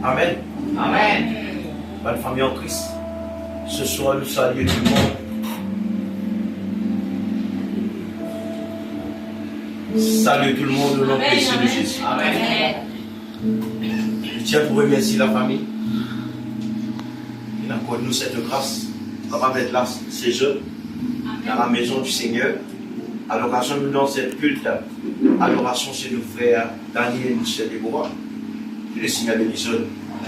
Amen. Amen. Bonne famille en Christ. Ce soir, nous saluons tout le monde. Salut tout le monde au nom précieux de Jésus. Amen. Je tiens pour remercier la famille. Il a accordé nous cette grâce. On va mettre là ces jeunes dans la maison du Seigneur. À l'occasion de nous dans cette culte, à l'oration c'est nos frères Daniel, Michel et Déborah. Que le Seigneur bénisse.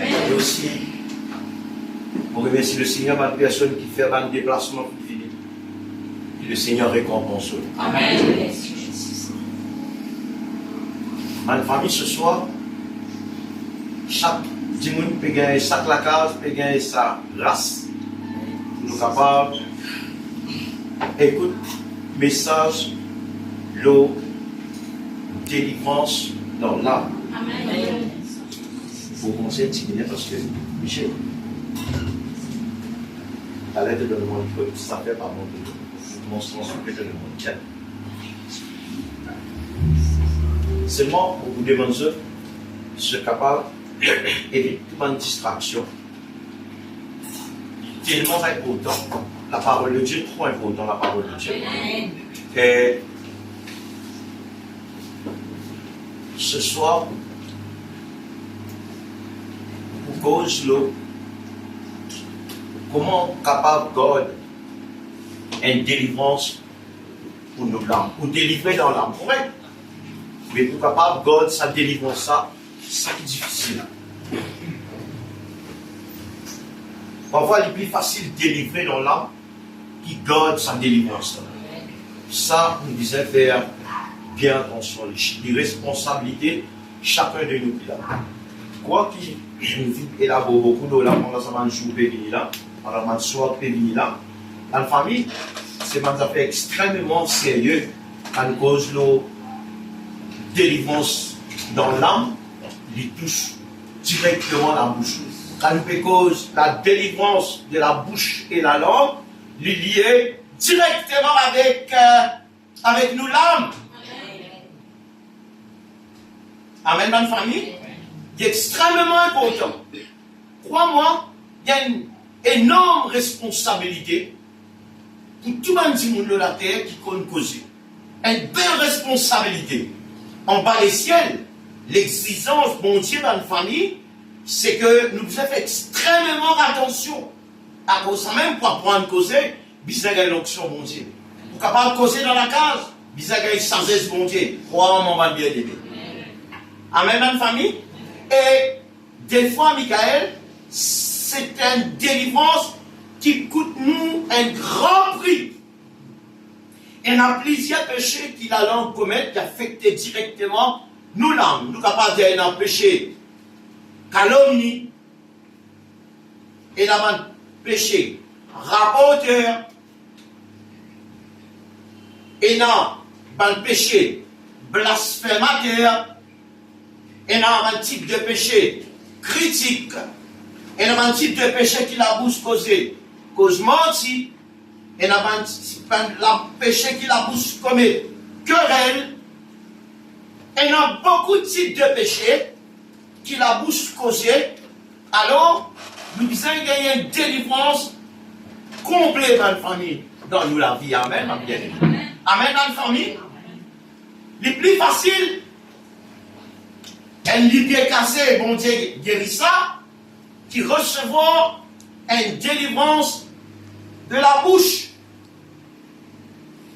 Et aussi, pour remercier le Seigneur, ma personne qui fait un déplacement pour finir. Que le Seigneur récompense. Amen. Ma famille, ce soir, chaque dimanche peut gagner, chaque la case peut gagner sa race. Nous sommes capables d'écouter message, l'eau, délivrance dans l'âme. Amen. Pour commencer un petit minute parce que Michel, à l'aide de mon micro, ça fait par mon sens, peut-être le monde. Tiens. Seulement, pour vous demander, je suis capable d'éviter toute distraction. Tellement important, la parole de Dieu, trop important, la parole de Dieu. Et ce soir, pour cause l'eau, comment capable God une délivrance pour nos l'âme, pour délivrer dans l'âme, correct? Mais pour capable God sa délivrance, ça, c'est difficile. Parfois, il est plus facile de délivrer dans l'âme qui God sa délivrance. Ça, on disait faire bien attention, les responsabilités, chacun de nous qui là. Quoi qu'il nous élabore beaucoup de là, pendant ce jour périni là, pendant ce soir périni là, dans la famille, c'est un affaire extrêmement sérieux à cause de la délivrance dans l'âme, il touche directement la bouche. Quand nous cause la délivrance de la bouche et la langue, il est lié directement avec nous l'âme. Amen, ma famille. C'est extrêmement important. Crois-moi, il y a une énorme responsabilité pour tout le monde de la terre qui compte causer. Une belle responsabilité. En bas des ciels, l'exigence, bon Dieu, dans la famille, c'est que nous devons faire extrêmement attention. À cause de ça même, pour apprendre à causer, bizarre une onction, bon Dieu. Pour capable de causer dans la case, bizarre une sagesse, bon Dieu. Crois-moi, mon bien aimé. Amen, ma famille. Et des fois, Michael, c'est une délivrance qui coûte nous un grand prix. Il y a plusieurs péchés qu'il a l'homme commettre qui affectent directement nous l'âme. Nous capables de dire un péché calomnie, et un péché rapporteur, et un péché blasphémateur, et un type de péché critique, et un type de péché qui la bouche causée, cause menti, et un péché qui la bouche comme querelle, et il y a beaucoup de types de péchés qui la bouche causée. Alors, nous devons gagner une délivrance complète dans la famille, dans nous la vie. Amen, ma bien-aimée. Amen, dans la famille. Le plus facile, un libier cassé, bon Dieu guérit ça, qui recevoir une délivrance de la bouche.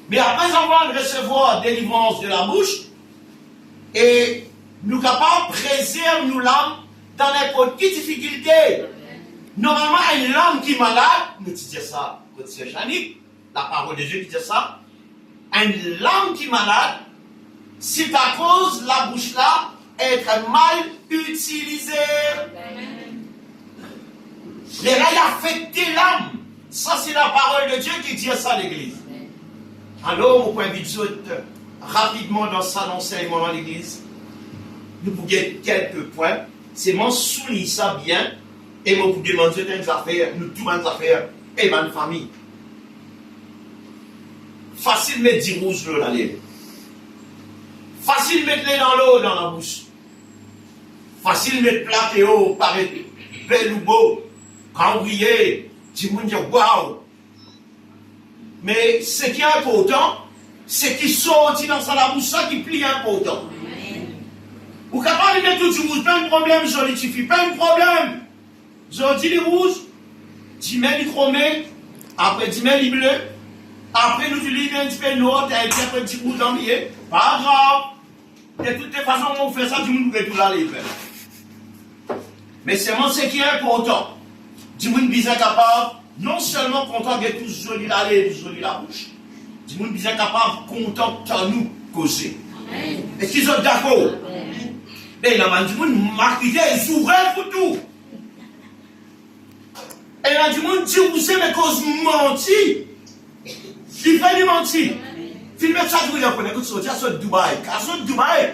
Mais après avoir recevoir délivrance de la bouche, et nous capables de préserver nos l'âme dans n'importe quelle difficulté. Normalement, une l'âme qui est malade, nous disons ça, c'est Janik, la parole de Dieu qui dit ça, une l'âme qui est malade, c'est à cause de la bouche là être mal utilisée. Les règles affectent l'âme. Ça, c'est la parole de Dieu qui dit ça à l'église. Alors, on peut inviter rapidement dans ça, l'enseignement dans l'église. Nous pouvons dire quelques points. C'est moi souligner ça bien. Et moi, vous demander des affaires, nous tous les affaires, et ma famille. Facile de dire rouge dans l'air. Facile Facile mettre les dans l'eau dans la bouche. Facile mettre plat et eau, paraît bel ou beau. Quand vous voyez, tu me dis waouh. Mais ce qui est important, c'est qu'il sortit dans la bouche, ça qui plie important. Vous capable de tout rouge, pas de problème, solidifie, pas de problème. Je dis les rouges, 10 000 chromés, après 10 000 bleus, après nous utilisons un petit peu de noir, et puis après 10 rouges dans le milieu. Pas grave. De toutes les façons, on fait ça, du monde peut tout aller faire. Mais c'est ce qui est important. Du monde bien capable, non seulement content d'être tout joli l'aller, tout joli la bouche, du monde bien capable, content de nous causer. Est-ce qu'ils sont d'accord? Mais il y a du monde marqué, ils ouvrent pour tout. Et il y a du monde dit, vous savez, mais cause menti. Il fait du menti. Il met ça, vous avez écoute, sortir à Dubaï. À Dubaï,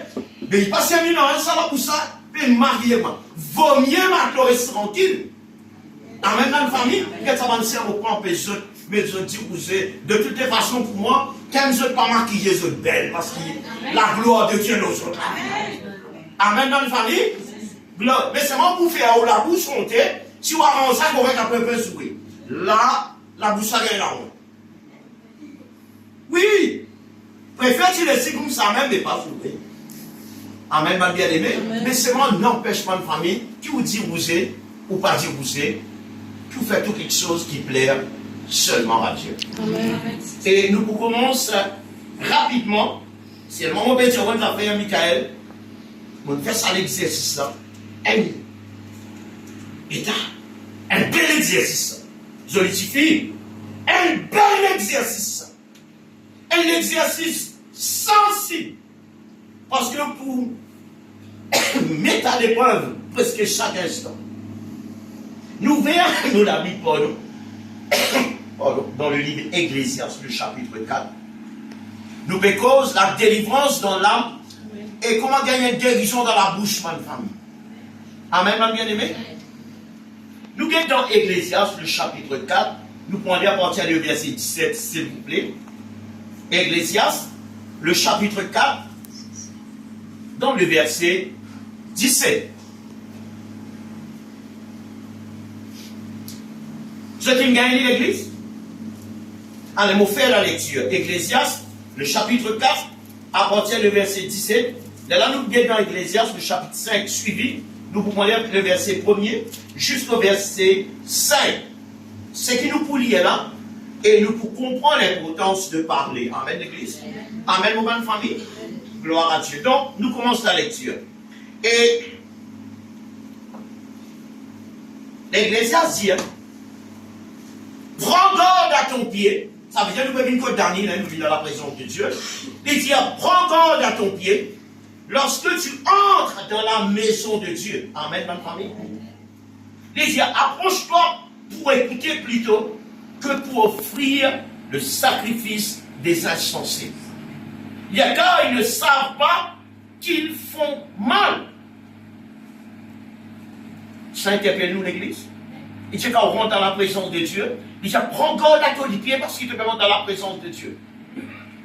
mais il passe 1 million, ça va pour ça, et marié, moi. Vaut mieux maintenant rester tranquille. En même temps, famille, quand ça va me servir au point, mais je dis, vous savez, de toutes les façons, pour moi, quand je ne pas maquiller, je belle, parce que la gloire de Dieu nous autres. Amen dans la famille. Mais c'est moi pour faire la bouche montée. Si vous arrangez ça, vous va un peu sourire. Là, la bouche a gagné là-haut. Oui. Préfère-tu laisser comme ça même, mais pas sourire. Amen, ma bien-aimée. Mais c'est moi n'empêche pas de famille qui vous dit vous êtes, ou pas dire vous êtes, qui vous fait tout quelque chose qui plaît seulement à Dieu. Amen. Et nous commençons rapidement. C'est le moment où on va faire Michael. On fait ça l'exercice là. Un bel exercice. Solidifie. Un bel exercice. Un exercice sensible. Parce que pour mettre à l'épreuve presque chaque instant, nous verrons nous la Bible dans le livre Ecclésiaste, le chapitre 4. Nous cause la délivrance dans l'âme. Et comment gagner une guérison dans la bouche, ma famille. Amen, ma bien-aimée. Nous sommes dans Ecclésiaste, le chapitre 4. Nous prenons à partir du verset 17, s'il vous plaît. Ecclésiaste, le chapitre 4, dans le verset 17. Vous êtes gagné l'église? Allez, nous faire la lecture. Ecclésiaste, le chapitre 4, à partir du verset 17. Là, nous sommes dans Ecclésiaste, le chapitre 5 suivi. Nous pouvons lire le verset 1er jusqu'au verset 5. C'est qui nous pour lire là et nous pour comprendre l'importance de parler. Amen, l'église. Amen, mon bonne famille. Gloire à Dieu. Donc, nous commençons la lecture. Et l'Ecclésiaste dit, prends garde à ton pied. Ça veut dire que nous venons de Daniel, nous vivons dans la présence de Dieu. Il dit, prends garde à ton pied. Lorsque tu entres dans la maison de Dieu, amen, ma famille, il dit, approche-toi pour écouter plutôt que pour offrir le sacrifice des insensés. Il y a car ils ne savent pas qu'ils font mal. Ça interpelle nous l'église. Il dit, quand on rentre dans la présence de Dieu, il dit, prends garde à ton pied parce qu'il te permet dans la présence de Dieu.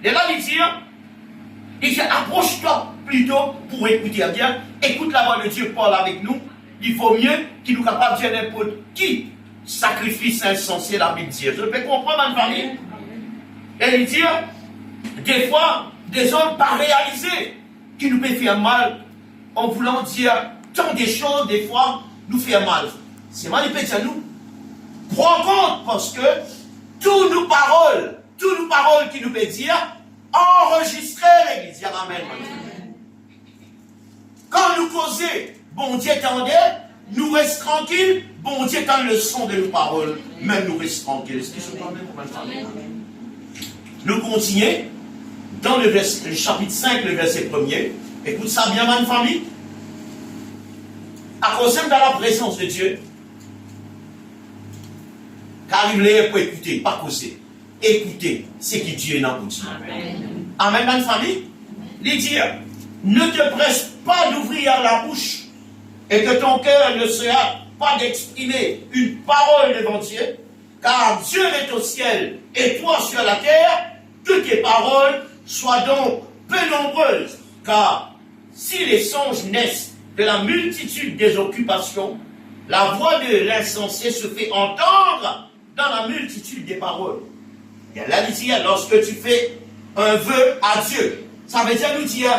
Et là, il dit, approche-toi plutôt pour écouter bien. Écoute la voix de Dieu, parle avec nous. Il faut mieux qu'il nous capable de dire n'importe qui sacrifice insensé, la Bible dit. Je peux comprendre, ma famille. Et il dit, des fois, des hommes pas réalisés qui nous peuvent faire mal en voulant dire tant des choses, des fois, nous faire mal. C'est mal, il peut dire nous. Prends compte parce que toutes nos paroles qui nous peuvent dire, enregistrer l'église. Amen. Quand nous causons, bon Dieu tendait, nous restons tranquilles, bon Dieu quand le son de nos paroles, même nous restons tranquilles. Est-ce qu'ils sont pas même pour ma Nous continuons dans le chapitre 5, le verset 1er. Écoute ça bien, ma famille. À cause dans la présence de Dieu, car il est pour écouter, pas causer. Écoutez ce que Dieu n'a pas dit. Amen, ma famille. Il dit, ne te presse pas d'ouvrir la bouche et que ton cœur ne sera pas d'exprimer une parole devant Dieu, car Dieu est au ciel et toi sur la terre, que tes paroles soient donc peu nombreuses Car si les songes naissent de la multitude des occupations, la voix de l'insensé se fait entendre dans la multitude des paroles. Et là, il dit, lorsque tu fais un vœu à Dieu, ça veut dire nous dire,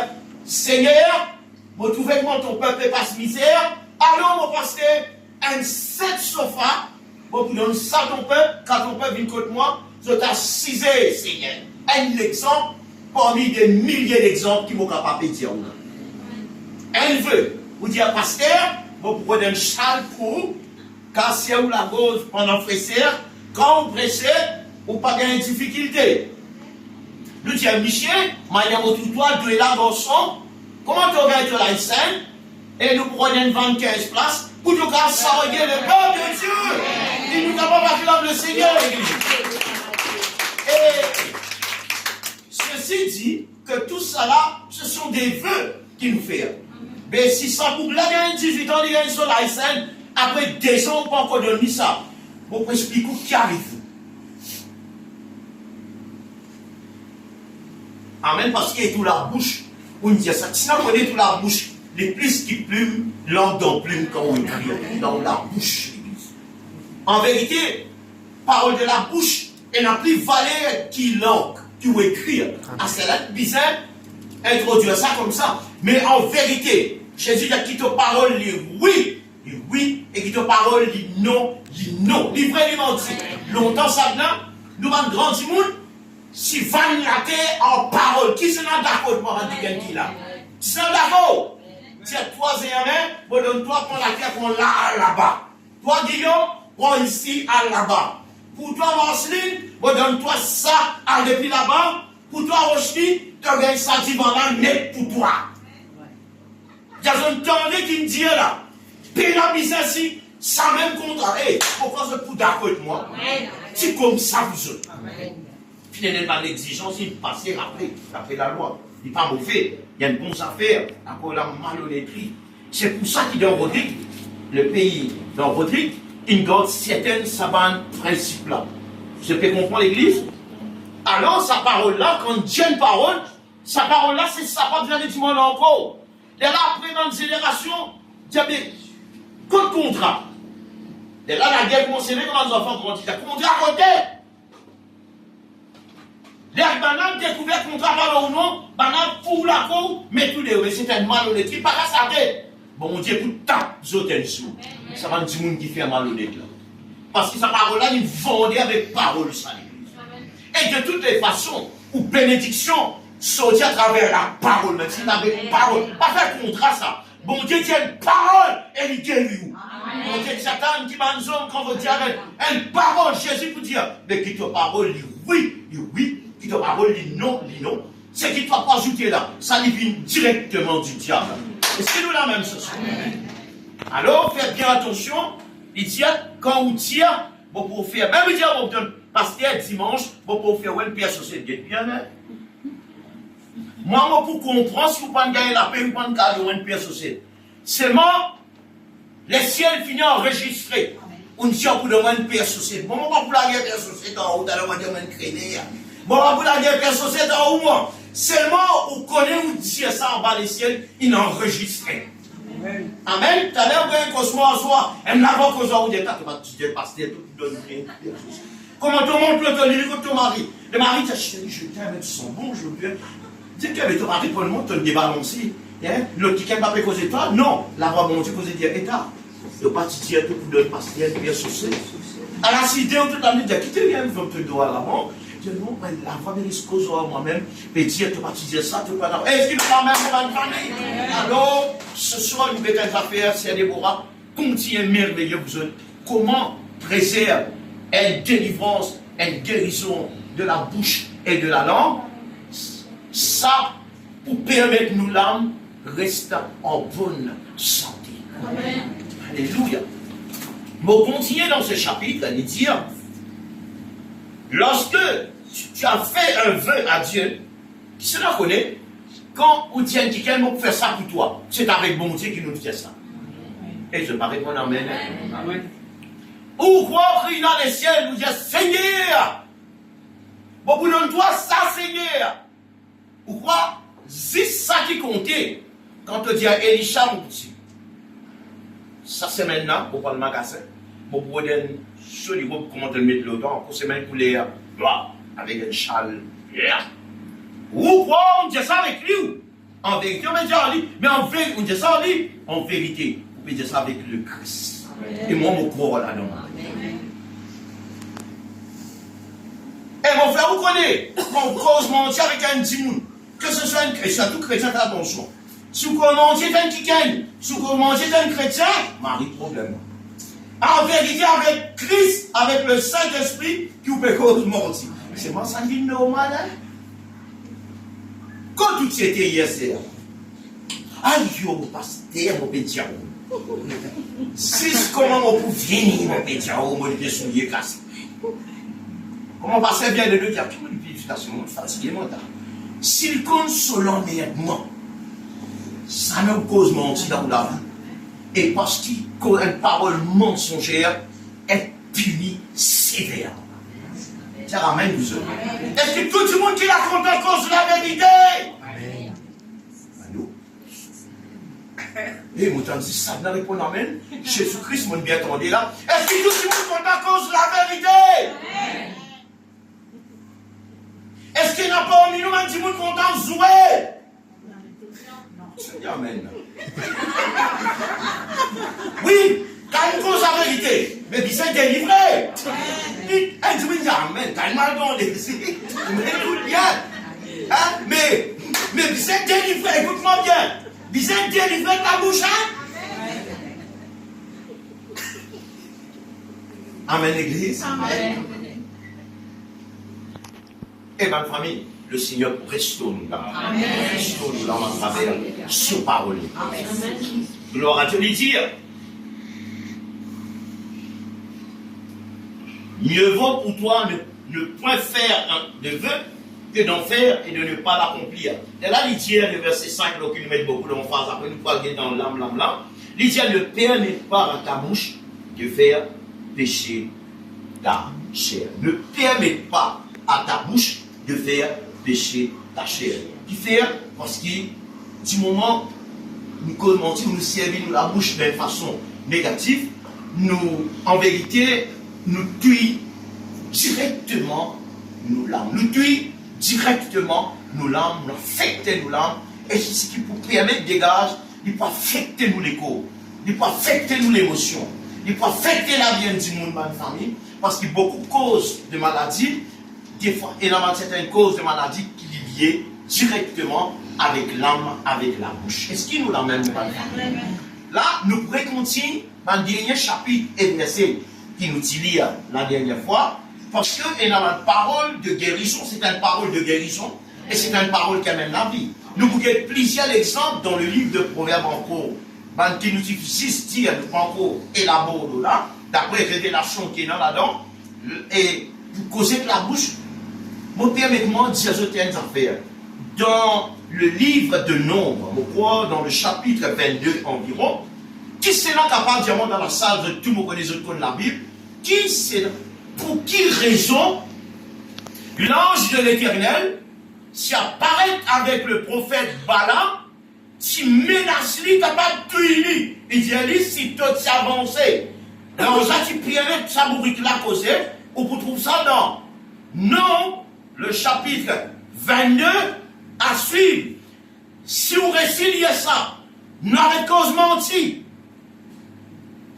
Seigneur, vous trouvez que ton peuple passe misère, alors mon pasteur, un sept sofa, vous donne ça ton peuple, quand ton peuple vient contre moi, je t'assisais, Seigneur. Un exemple parmi des milliers d'exemples qui m'ont capable de dire. Un vœu, vous dire, pasteur, vous prenez un châle pour vous, car si vous la gauche pendant presser, quand vous pressez, vous n'avez pas de difficulté. Nous disons, Michel, madame au tutoir, de la garçon, comment tu organises la scène, et nous prenons 25 places, pour nous faire sarguer le peuple de Dieu. Et nous n'avons pas acclamer le Seigneur, l'église. Et ceci dit que tout cela, ce sont des vœux qu'il nous fait. Mais si ça pour là, il y a 18 ans, il y a une seule scène, après 2 ans, on peut encore donner ça. Bon, pour expliquer qui arrive. Amen, parce qu'il y a tout la bouche, on dit ça. Si on connaît tout la bouche, les plus qui plument, langue dans plume quand on écrit, dans la bouche. En vérité, parole de la bouche, elle n'a plus valeur qui langue, qui ou écrire. Ah, c'est là bizarre, introduire ça comme ça. Mais en vérité, Jésus a quitté parole, les oui, et quitté parole, les non, les vrais, les mentis. Longtemps, ça là, nous avons grand du monde. Si van la terre en parole, qui se n'a d'accord pour dire qui là? Si c'est d'accord, tiens, toi, Zéhémé, vous donne toi pour la terre, pour là-bas. Toi, Guillaume, prends ici, à là-bas. Pour toi, Marceline, vous donne toi ça, à depuis là-bas. Pour toi, Rochely, tu as ça divan là, net pour toi. Il y a un temps qui me dit là, pénaliser ici, ça même contrat. Pourquoi c'est pour d'accord avec moi? C'est comme ça, vous autres. Il n'y a pas d'exigence, il passe après la loi. Il n'est pas mauvais, il y a une bonne affaire, après la malhonnêterie. C'est pour ça qu'il dans Rodrigue, le pays dans Rodrigue, il garde certaines sabanes principes-là. Vous pouvez comprendre l'église? Alors, sa parole-là, quand Dieu a une parole, sa parole-là, c'est ça, pas besoin de dire encore. Et là, après, dans une génération, Dieu dit, quel contrat? Et là, la guerre commence, comme les enfants grandissent. Contrat à côté. Les bananes découvert contrat par le nom, banane pour la cour, mais tous les c'est un malhonnête. Pas à sa tête. Bon Dieu, pour tant d'autres sous. Ça va dire monde qui fait un malhonnête là. Parce que sa parole-là, il vendait avec parole ça. Et de toutes les façons, ou bénédiction, sortir à travers la parole. Mais s'il n'avait parole, pas faire contrat ça. Bon Dieu tient une parole et il guérit vous. Bon Dieu, Satan qui m'a dit quand vous dites une parole, Jésus vous dire, mais qui te parole, dit oui. Qui te parole, dit non. C'est qui ne doit pas ajouter là. Ça lui vient directement du diable. Et c'est nous la même chose. Alors, faites bien attention. Il dit, quand vous tire, vous pouvez faire, même dire, vous donne, parce que dimanche, vous pouvez faire une pièce sociale. Bien, hein? Moi, pour comprendre, si vous ne pouvez pas gagner la paix, vous ne pouvez pas gagner une pièce sociale. Seulement, les ciels finissent enregistrés. On dit, pour donner une pièce sociale. Bon, on va pour la guerre pièce sociale, on va dire, on va créer. Bon, pour la guerre pièce sociale, au moins. Seulement, on connaît, on dit ça en bas des ciels, il est enregistré. Amen. Tu as l'air d'un cosmo en soi. Et n'avons qu'aux gens où des tas, tu vas passer tout donne rien. Comment tout le monde peut te dire que ton mari? Le mari t'a chéri, je t'aime, tu sens bon, je veux. Dis que ton mari, pour le monde, te le débalancé. L'autre qui n'aime pas causer toi? Non. La voix, bon Dieu, causer dire état. Le parti tire tout pour donner passer, bien saucé. À la cité, on te dit, quittez bien, vous te doigt là-bas. Non, la famille risqueuse moi-même, et dire, tu vas dire ça, tu vas dire, est-ce qu'il va même pour une famille? Alors, ce soir, nous mettons affaire, c'est Déborah, contient merveilleux besoin. Comment préserve une délivrance, une guérison de la bouche et de la langue? Ça, pour permettre nous l'âme, rester en bonne santé. Amen. Alléluia. Pour continuer dans ce chapitre, il dit, lorsque tu as fait un vœu à Dieu, qui se la connaît, quand on tient quelqu'un pour faire ça pour toi, c'est avec bon Dieu qui nous fait ça. Et je parie mon amen. Amen. Ou quoi, crie dans les ciels, nous dit Seigneur, bon, donne-toi ça, Seigneur. Ou quoi, c'est ça qui comptait. Quand on dit à Elisha, mon petit, ça c'est maintenant, pour prendre le magasin, pour prendre une jolie robe, comment te mettre le temps, pour se mettre pour les avec une châle. Ou quoi, on dit ça avec lui. En vérité, on va dire en lui, mais en vérité, on dit ça en lui. En vérité, on peut dire ça avec le Christ. Et moi, mon corps là-dedans. Et mon frère, vous connaissez, mon cause mentir avec un dimoun, que ce soit un chrétien, tout chrétien, faites attention. Si vous commencez un qui gagne, si vous commencez un chrétien, marie problème. En vérité, avec Christ, avec le Saint-Esprit, qui vous peut cause mentir. C'est moi, ça dit normal, hein? Quand tout c'était hier, c'est aïe, mon pasteur, mon pédiao. Si comment on peut venir, mon pédiao, mon soulier cassé. Comment passer bien de deux dire, tout le monde vit mon fatigué mental. S'il console honnêtement, ça me cause mentir dans la vie. Et parce qu'une parole mensongère est punie sévère. Ça ramène vous autres. Est-ce que tout le monde qui raconte à cause de la vérité? Amen. Allô? Et moi, dit ça n'a répond amen. Jésus-Christ m'a bien entendu là. Est-ce que tout le monde compte à cause de la vérité? Amen. Est-ce qu'il n'y a pas parmi nous un petit monde content de jouer? Non. Amen. Oui, quand une cause la vérité, mais puis c'est délivré. Un petit monde dit amen, quand il m'a demandé ici, mais écoute bien. Hein? Mais puis c'est délivré, écoute-moi bien. Puis c'est délivré de ta bouche, hein? Amen, l'église. Amen. Et ma famille, le Seigneur restaure-nous là. Restaure-nous là à travers sa parole. Amen. Gloire à Dieu, lui dire. Mieux vaut pour toi ne point faire de vœu que d'en faire et de ne pas l'accomplir. Et là, il dit, le verset 5, là, qui nous met beaucoup d'emphase, après nous parler dans l'âme. Il dit, ne permets pas à ta bouche de faire pécher ta chair. Ne permets pas à ta bouche de faire pécher ta chair. Qui fait parce que du moment nous commençons, nous servons la bouche d'une façon négative, nous, en vérité, nous tuons directement nos larmes. Nous tuons directement nos larmes, nous affectons nos larmes. Et c'est ce qui peut permettre de dégager, il peut affecter nous les corps, il peut affecter nous l'émotion, il peut affecter la vie du monde, ma famille, parce qu'il y a beaucoup de causes de maladies. Des fois, il y a certaines causes de maladies qui sont liées directement avec l'âme, avec la bouche. Est-ce qu'il nous l'a même pas? Là, nous pourrions continuer dans le dernier chapitre et verset qui nous dit la dernière fois, parce qu'il y a une parole de guérison, c'est une parole de guérison, et c'est une parole qui amène la vie. Nous pouvons plusieurs exemples dans le livre de Proverbes encore, qui nous dit 6 tirs, nous pouvons encore élaborer là, d'après les révélations qui sont là-dedans, et pour causer de la bouche. Permettez-moi de dire certaines affaires. Dans le livre de Nombres, je crois, dans le chapitre 22 environ, qui c'est là capable de dire dans la salle de tout le monde de la Bible, qui c'est pour qui raison l'ange de l'Éternel s'y apparaît avec le prophète Balaam, s'y menace lui capable de tuer. Il dit si tout s'avancer. Alors ça, tu prierais sa bourrique là causée, ou pour trouver ça dans non. Le chapitre 22 à suivre. Si vous réciliez ça, nous n'avons cause menti.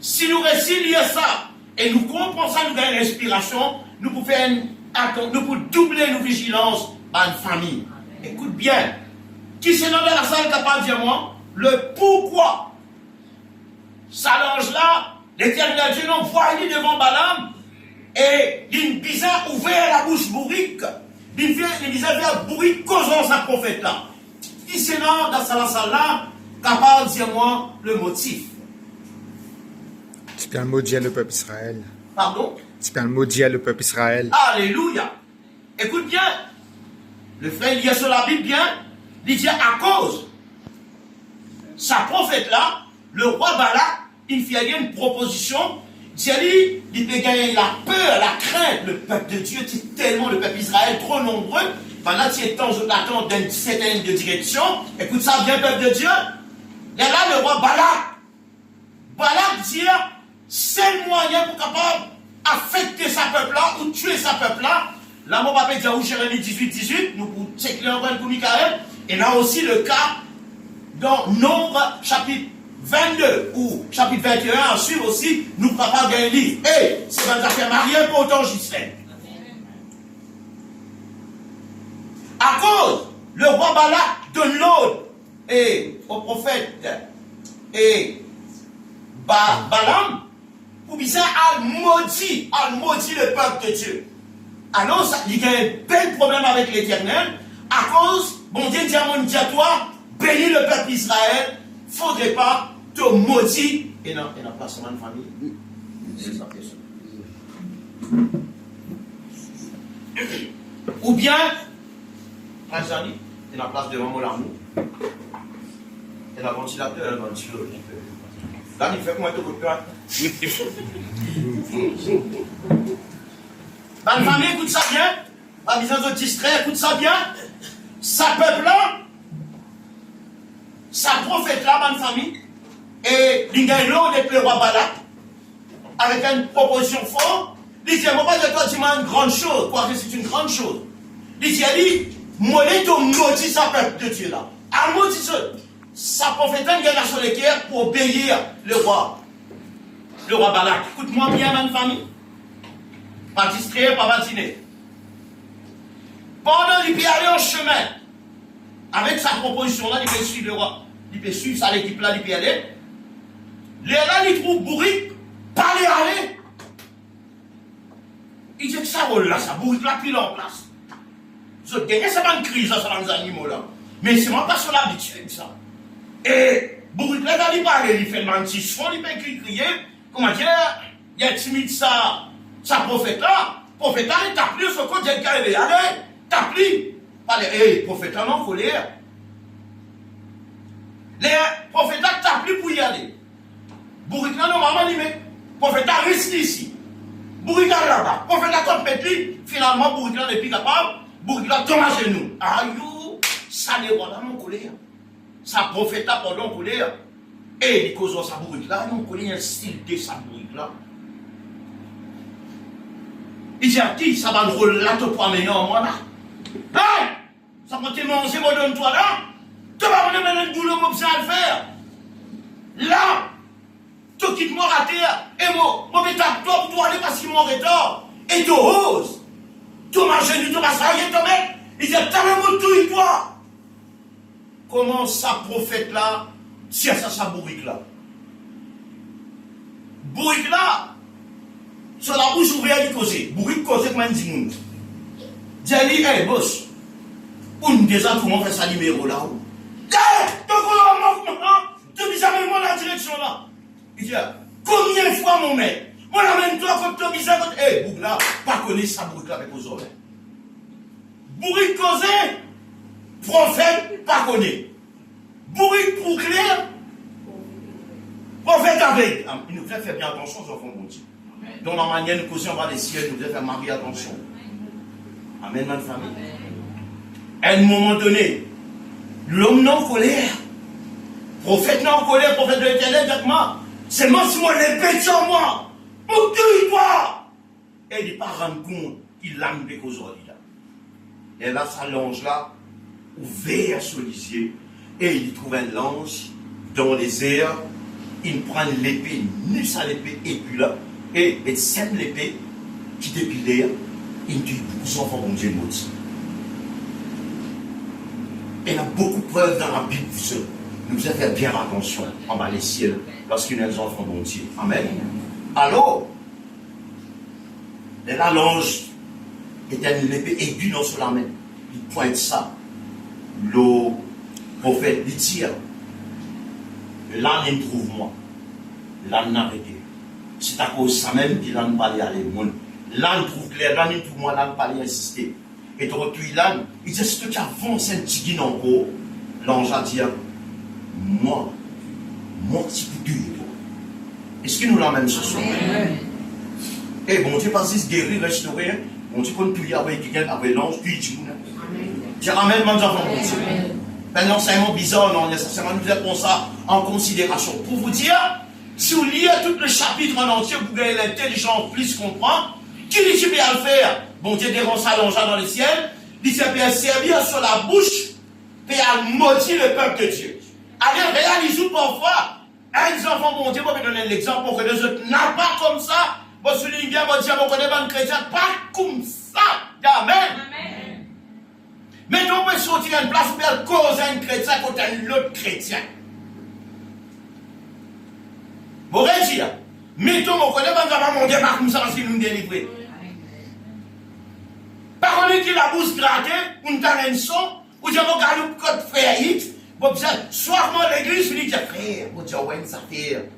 Si nous réciliez ça, et nous comprenons ça, nous gagnons l'inspiration, nous pouvons faire nous pouvons doubler nos vigilances dans une famille. Écoute bien. Qui c'est dans la salle capable de dire moi? Le pourquoi. Ça l'ange là, l'Éternel Dieu n'envoie devant Balaam, et il bizarre ouvert la bouche bourrique. Il disait faire bruit causant sa prophète là. Qui c'est là, dans sa salle là, capable de dire moi le motif. Tu peux maudire le peuple Israël. Pardon? Tu peux maudire le peuple Israël. Alléluia. Écoute bien. Le frère, il y a sur la Bible bien. Il dit à cause. Sa prophète là, le roi Balak, il fait une proposition. Il peut gagner la peur, la crainte. Le peuple de Dieu, c'est tellement le peuple Israël trop nombreux. pendant ces temps où t'attends d'une certaine direction, écoute ça bien, peuple de Dieu. Et là, le roi Balak dit, c'est le moyen pour capable affecter sa peuple-là ou tuer sa peuple-là. Là, mon papa dit, où Jérémie 18, nous pour checker encore pour Michael. Et là aussi le cas dans Nombre chapitre 22 ou chapitre 21, ensuite aussi, nous papa gagner un livre. Et c'est une affaire mariée pour autant Gislaine. À cause, le roi Balak donne l'ordre et au prophète et Balaam pour bien à maudit le peuple de Dieu. Alors, il y a un bel problème avec l'Éternel à cause, bon Dieu dit à mon dit à toi, bénis le peuple d'Israël, il ne faudrait pas te maudire. Et non, pas seulement une famille. C'est ça, ou bien, Rajani, il y a la place devant mon amour. Et la ventilateur, là, il fait comment tu peux Ma famille, écoute ça bien. Pas besoin de distraire, écoute ça bien. Sa peuple-là, sa prophète-là, ma famille, et il y a l'eau avec le roi Balak, avec une proposition forte. Il dit, moi, pas de toi, dis-moi une grande chose, quoi que c'est une grande chose. Il dit, moi, je maudis sa peuple de Dieu là. À maudit sa prophète, il y a sur les cœurs pour obéir le roi Balak. Écoute-moi bien, ma famille. Pas distraire, pas vatiner. Pendant qu'il peut aller en chemin, avec sa proposition-là, il peut suivre le roi. Il peut suivre ça, l'équipe-là, il peut aller. Là, il trouve bourrique, pas les aller. Il dit que ça roule là, ça bourrique là, pile en place. Vous avez gagné, c'est pas une crise, ça, c'est dans les animaux là. Mais c'est moi pas sur l'habitude, ça. Et bourrique là, il parle, il fait le mantis, il peut crier. Comment dire, il y a timide ça. Sa prophète-là, il t'a pris ce côté de carré, allez, t'as pris. Allez, prophète-là, non, colère. Les prophètes-là, t'as pris pour y aller. Bourrique-là, non, maman, il met. Prophète-là, reste ici. Bourrique-là, là-bas. Prophète-là, comme petit, finalement, Bourrique-là n'est plus capable. Bourrique-là, tombe à genoux. Aïe, ça n'est pas là, mon colère. Sa prophète-là, pendant colère. Et il cause sa Bourrique-là, non, colère, un style de sa Bourrique-là. Il dit à qui ça va le rôle là, te promener en moi là. Hein? Ça va te manger, moi donne-toi là. Tu vas me mener le boulot comme ça à le faire. Là, tu quittes moi à terre. Et moi, je vais t'appeler pour toi aller parce qu'il m'aurait tort. Et tu oses. Tu m'as gêné, tu m'as sarré, tu m'as. Il dit, t'as même tout, toi. Comment ça, prophète là, tient ça, sa bourrique là? Bourrique là. Sur la bouche ouverte, il cause. Bourrique cause comme un dimoun. Dis, hey, boss. On déjà comment faire ça numéro là. Tu dis jamais moi la direction là. Il dit, combien de fois mon maître? Moi l'amène toi comme tu dis, hey, bourrique là, pas connaître ça bourrique là avec aux oreilles. Bourrique cause, prophète, pas connaître. Bourrique pour clair, prophète avec. Il nous fait faire bien attention aux enfants de Dieu. Dans la manière de causer, on va les ciels, nous devons faire marier attention. Amen, ma famille. À un moment donné, l'homme non en colère, prophète non en colère, prophète de l'Éternel, directement, c'est moi si moi l'épée sur moi, pour toi. Et il n'est pas rendre compte qu'il l'a mis aujourd'hui là. Et là, sa lange là, ouvert sur les yeux, et il trouve un lange dans les airs, il prend l'épée, il nus à l'épée, et puis là, et il sème l'épée qui depuis l'air, il tue beaucoup d'enfants comme Dieu maudit. Il y a beaucoup de preuves dans la Bible, nous devons faire bien attention en bas les ciels lorsqu'il y a des enfants bon Dieu. Amen. Alors, la l'ange était une épée aiguë dans sur la main. Il pointe ça. Le prophète lui tire. L'âne il trouve moi. L'âne n'a arrêté. C'est à cause de ça même qu'il n'a pas allé à l'émon. L'âne trouve clair, l'âne il trouve moi, l'âne pas allé insister. Et tu retrouves l'âne, il dit, est-ce que tu avances un petit guin encore? L'ange a dit, moi, mon petit coup dur. Est-ce qu'il nous l'amène ce soir? Et bon Dieu, parce qu'il se guérit, restaurer, bon Dieu, quand tu y avec quelqu'un, avec l'ange, tu y dis, Je ramène mon enfant. Un enseignement bizarre, non, nécessairement, nous avons ça en considération. Pour vous dire, si vous lisez tout le chapitre en entier, vous gagnez l'intelligence plus comprendre, qui dit que tu peux le faire? Bon Dieu dérange ça dans le ciel, il dit que tu peux servir sur la bouche, et à maudire le peuple de Dieu. Allez, réalisez parfois, un enfant, bon Dieu, vous me donner l'exemple pour que les autres n'ont pas comme ça. Vous soulignez bien, vous dites, vous connaissez pas un chrétien, pas comme ça. Amen. Mais on peut sortir une place pour causer un chrétien contre un autre chrétien. Vous voyez dire, mettons, on connaît pas mon Dieu, comme ça, parce qu'il nous délivre. Par contre, il a la bouche grattée, on t'a un son, ou j'ai regardé le code frère X, soit moi l'église, je dis, frère, vous dites, ouais, ça fait.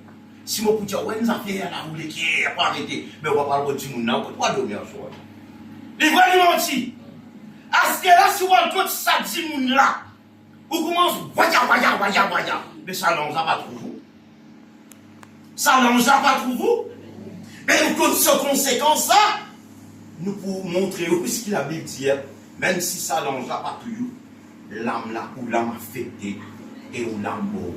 Si moi, vous dites, ouais, ça fait, là, vous les qui pas arrêter. Mais on va parler de Timoun, là, on va dormir en soir. Les voix lui mentir. À ce là, si on compte ça, Timoun, là, on commence, voya. Mais ça n'en a pas trop vous. Ça n'en a pas trop vous. Mais aux conséquences, ça, nous pouvons montrer aussi ce qu'il a dit hier, même si ça n'en a pas toujours, l'âme là, ou l'âme affectée, et ou l'âme mort.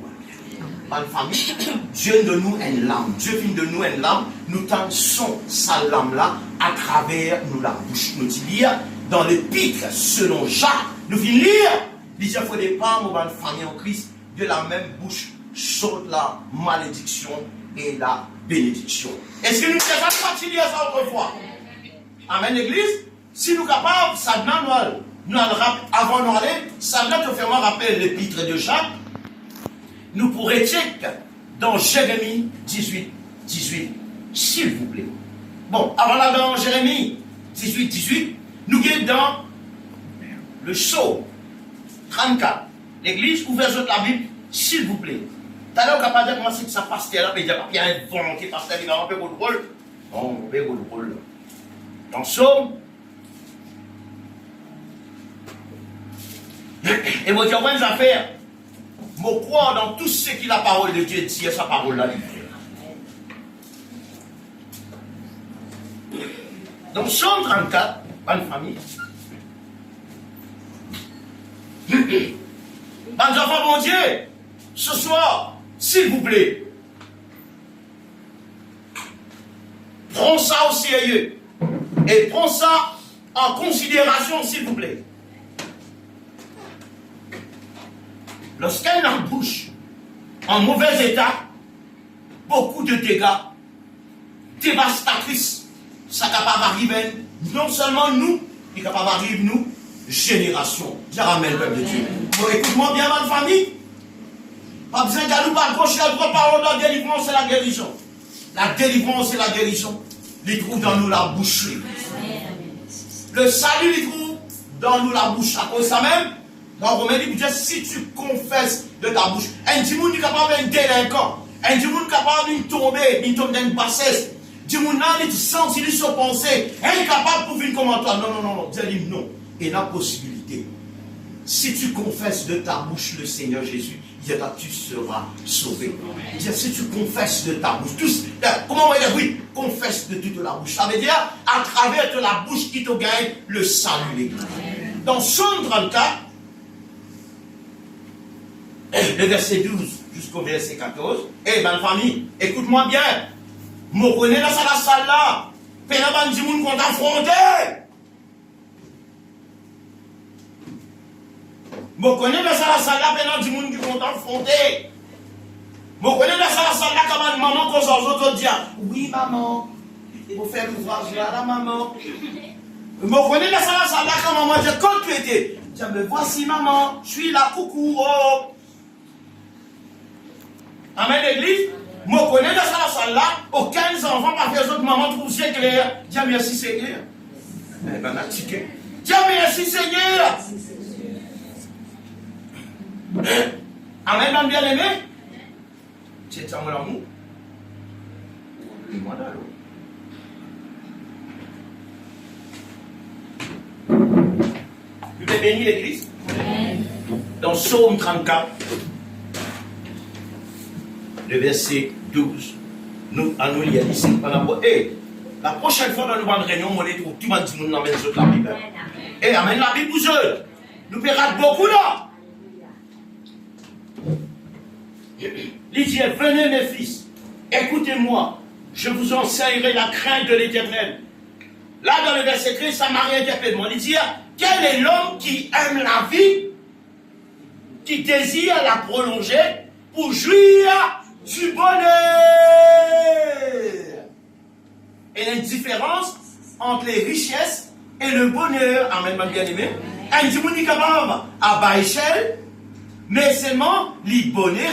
Dans la famille, Dieu de nous une lame. Dieu fait de nous une lame. Nous tensons sa lame là à travers nous la bouche. Nous dit lire dans l'épître selon Jacques. Nous venons lire. Il dit qu'il faut des femmes ou une famille en Christ de la même bouche saute la malédiction et la bénédiction. Est-ce que nous sommes capables de dire ça autrefois? Amen l'église. Si nous sommes capables, ça nous avant nous aller, ça nous fait rappeler l'épître de Jacques. Nous pourrons checker dans Jérémie 18, s'il vous plaît. Bon, avant là, dans Jérémie 18, nous sommes dans le Psaume 34. L'église, ouvrez la Bible, s'il vous plaît. Tout à l'heure, on n'a pas dit comment c'est que ça passe là, mais il n'y a pas bien un vent qui passe là, il y a un peu de rôle. Non, on fait le rôle. Dans le Psaume, et vous dites, on va une affaire. Je crois dans tout ce que la parole de Dieu dit, sa parole là. Dans Psaume 34, bonne famille. Mes enfants, mon Dieu, ce soir, s'il vous plaît, prends ça au sérieux et prends ça en considération, s'il vous plaît. Lorsqu'elle a une bouche en mauvais état, beaucoup de dégâts dévastatrices, ça est capable d'arriver, non seulement nous, mais capable d'arriver nous, génération. Je ramène le peuple de Dieu. Bon, écoute-moi bien, ma famille. Pas besoin d'aller par gauche, à droite, parole de la délivrance, c'est la guérison. La délivrance, c'est la guérison. Il trouve dans nous la bouche. Le salut, il trouve dans nous la bouche. À cause de ça même, dans Romains, il dit, si tu confesses de ta bouche, un dimoun est capable d'un délinquant, un dimoun est capable d'une tomber, d'une bassesse, dimoun là, il sent, il se pensée, incapable pour venir comment toi. Non, Dieu dit non. Et la possibilité, si tu confesses de ta bouche le Seigneur Jésus, tu seras sauvé. Si tu confesses de ta bouche, comment on va dire, oui, confesse de toute la bouche. Ça veut dire, à travers de la bouche qui te gagne le salut, l'église. Dans Psaume 34, le verset 12 jusqu'au verset 14, ma famille, écoute-moi bien, je connais dans la salle là, pendant que les gens sont affrontés. Je connais dans la salle là, pendant que les gens sont affrontés. Je connais dans la salle là, quand ma maman cause aux autres dire, oui maman, il faut faire l'ouvrage là, la maman. Je connais dans la salle là, quand maman dit, quand tu étais, je dis, voici maman, je suis là, coucou, oh. Amen l'église. Je connais dans la salle là, aucun enfant par les autres mamans trouvent c'est clair. Dis merci Seigneur. Eh ben, on ticket. Dis merci Seigneur. Amen, mon bien-aimé. C'est ça mon amour. Dis-moi là. Tu veux bénir l'église? Dans Psaume 34. Le verset 12, nous allons lire ici. La prochaine fois, dans une réunion, on est tout le monde dans la Bible. Amen, la Bible vous aide. Nous paiera beaucoup là. Il dit, venez mes fils, écoutez-moi, je vous enseignerai la crainte de l'Éternel. Là, dans le verset 13, ça m'a réinterpellé. Il dit, quel est l'homme qui aime la vie, qui désire la prolonger pour jouir du bonheur? Et il y a une différence entre les richesses et le bonheur. Amen, ma bien-aimée. Un petit monde qui est capable à bas échelle, mais seulement les bonheur.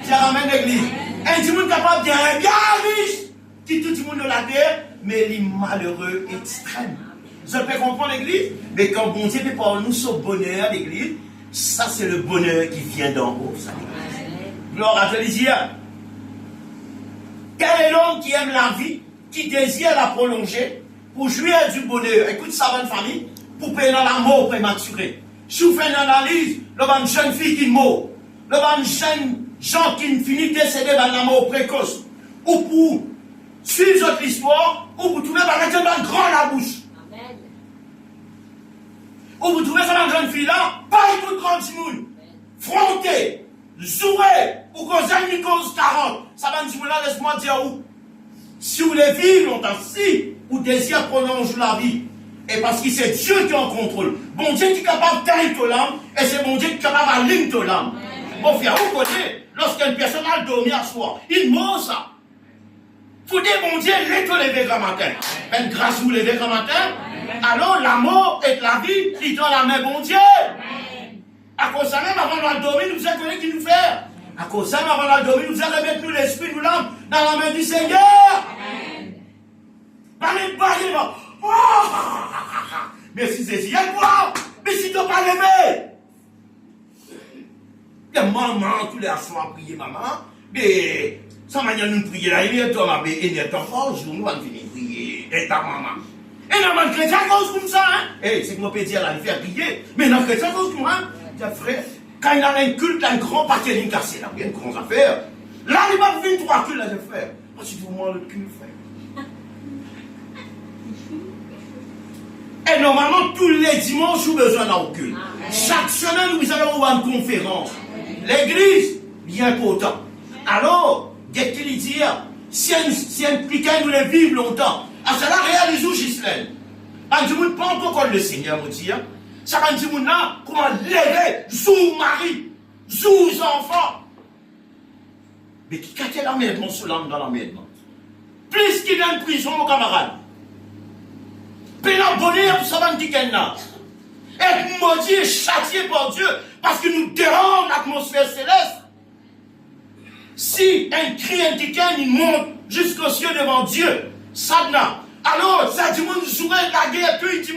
Ça ramène l'église. Un petit monde capable bien riche, qui tout le monde de la terre, mais les malheureux extrêmes. Vous pouvez comprendre l'église? Mais quand bon Dieu fait pour nous ce bonheur, l'église, ça c'est le bonheur qui vient d'en haut. Ça, gloire à Dieu. Quel est l'homme qui aime la vie, qui désire la prolonger, pour jouir du bonheur? Écoute ça, bonne famille, pour payer dans la mort prématurée. Si vous faites une analyse, le bonne jeune fille qui meurt, le bonne jeune gens qui finissent de décéder dans la mort précoce, ou pour suivre l'histoire, ou pour trouver par exemple dans grand la bouche. Amen. Ou vous trouvez ça dans une jeune fille là, pas tout grand monde. Fronté, jouer, ou cause une cause 40. Ça va nous là, laisse-moi dire où. Si vous voulez vivre longtemps, si vous désirez prolonger la vie, et parce que c'est Dieu qui est en contrôle. Bon Dieu qui est capable d'aller ton âme, et c'est bon Dieu qui est capable d'aller ton âme. Mon frère, vous connaissez, lorsqu'une personne a dormi à soir, il meurt ça. Faut dire, mon Dieu, laisse-toi lever grand matin. Ben, grâce à vous lever grand matin, alors la mort et la vie, il dans la main, bon Dieu. À cause de ça, même avant de dormir, nous avons qui nous faire. À cause de ça, même avant de dormir, nous allons remettre nous l'esprit, nous l'âme, dans la main du Seigneur. Parlez pas, il va. Mais si c'est si, quoi? Mais si tu n'as pas levé. Il y a maman, tous les soirs à prier, maman. Mais, sans manière de nous prier là, il y a toi, ma belle, il y a toi, jour, nous allons venir prier, et ta maman. Et dans le chrétien, cause comme ça, hein. Eh, c'est que mon peut dire là, il fait prier. Mais dans le chrétien, cause comme ça, frère, quand il y a un culte, il y a un grand paquet de cassé, là, il y a une grande affaire. Là, il va venir trois cultes, là, frère. Moi, c'est pour moi le culte, frère. Et normalement, tous les dimanches, nous avons besoin d'un culte. Chaque semaine, nous allons avoir une conférence. L'église, bien important. Alors, dès qu'il dit, si un piquet nous les vivre longtemps, à cela réalise où Gislaine. Un du monde, pas encore le Seigneur, me dit, ça va dire, comment lever, zou mari, zou enfants. Mais qui cache l'emmerdement sous l'âme dans l'emmerdement. Plus qu'il vient de prison, mon camarade. Puis la bonheur, ça va me dire qu'elle n'a. Être maudit et châtié par Dieu parce que nous dérangeons l'atmosphère céleste. Si un cri indiquant, il monte jusqu'au ciel devant Dieu, Sadna. Alors, ça dit, nous jouerait la guerre, puis il dit,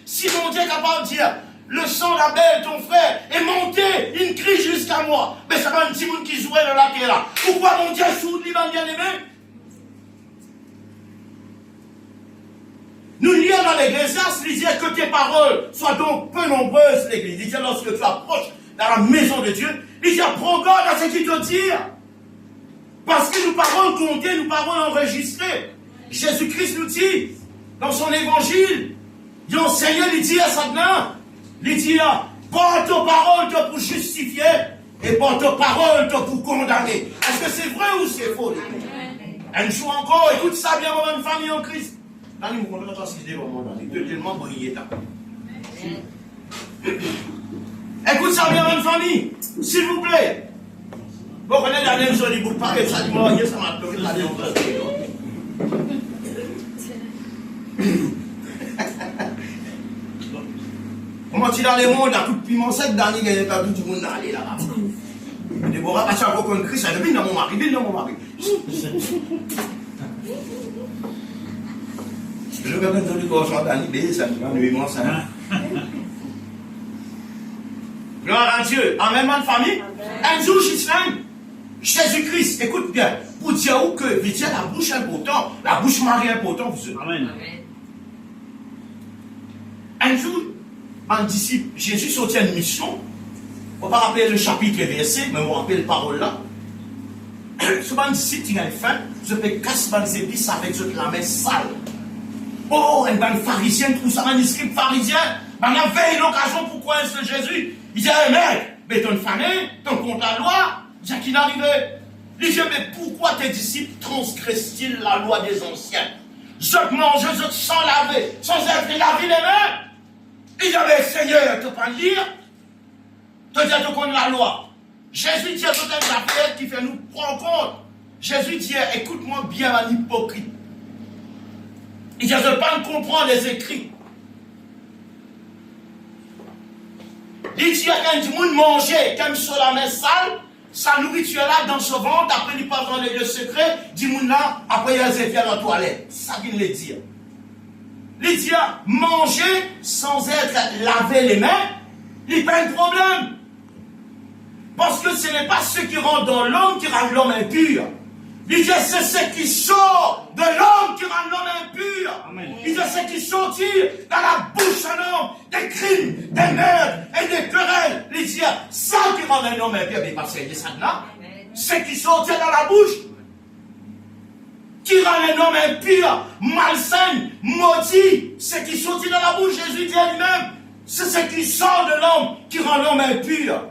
si mon Dieu est capable de dire, le sang d'Abel, ton frère, est monté, il crie jusqu'à moi. Mais ça va un petit monde qui jouerait dans la terre là. Pourquoi mon Dieu soude, il va bien aimer? Nous lisons dans l'Ecclésiaste, il dit que tes paroles soient donc peu nombreuses, l'Église. Il dit lorsque tu approches dans la maison de Dieu, il dit prends garde à ce qu'il te dit. Parce que nous paroles comptées, nous paroles enregistrées. Jésus-Christ nous dit, dans son évangile, il enseigne, il dit à Satan, il dit, porte tes paroles pour justifier et porte tes paroles pour condamner. Est-ce que c'est vrai ou c'est faux? Un jour encore, écoute ça bien, mon famille en Christ. Là, nous ne pouvons pas se dire, il est tellement brillé. Écoute ça bien, bonne famille, s'il vous plaît. Vous connaissez la même chose, vous parlez, ça dit, moi, ça m'a pleuré, ça dit, on va comment tu dans le monde, à tout piment sec, dans les gars, tout le monde allé là-bas. Déborah, parce qu'on a Christ, elle vient dans mon mari, vient dans mon mari. Je vais mettre le corps sur la libé, ça va nous moi ça. Gloire à Dieu. Amen, ma famille. Un jour, Jésus-Christ, écoute bien, pour dire que la bouche importante, la bouche Marie importante, vous êtes. Amen. Un jour, un disciple, Jésus sortit une mission. On va pas rappeler le chapitre et verset, mais on va rappeler les paroles là. Ce un disciple qui a faim, je peux casser les épices avec la main sale. Oh, un ban pharisien, tout ça, un scribe pharisien, On a veillé l'occasion pour croire en Jésus. Il dit, mec, mais ton famille, ton compte la loi, il dit qu'il arrivait. Il dit, mais pourquoi tes disciples transgressent-ils la loi des anciens? Je te mange, je te sens laver, sans être lavé les mains. Il dit, mais Seigneur, tu ne peux pas lire. Tu dis, tu connais la loi. Jésus dit à toutes les affaires qui fait nous prendre compte. Jésus dit, écoute-moi bien, un hypocrite. Il dit, je ne peux pas comprendre les écrits. Il dit, quand du monde mangeait, comme sur la main sale, sa nourriture là dans son ventre, après il passe dans les lieux secrets, du monde là, après il a fait dans la toilette. Ça qu'il le dit. Il dit, manger sans être lavé les mains, il n'y a pas de problème. Parce que ce n'est pas ce qui rentre dans l'homme qui rend l'homme impur. Il dit, c'est ce qui sort de l'homme qui rend l'homme impur. Amen. Il dit, c'est ce qui sortit dans la bouche d'un homme, des crimes, des meurtres et des querelles. Il dit, ça qui rend un homme impur, mais parce qu'il y a ça là, c'est qui sortit dans la bouche, qui rend un homme impur, malsain, maudit, c'est qui sortit dans la bouche. Jésus dit à lui-même, c'est ce qui sort de l'homme qui rend l'homme impur.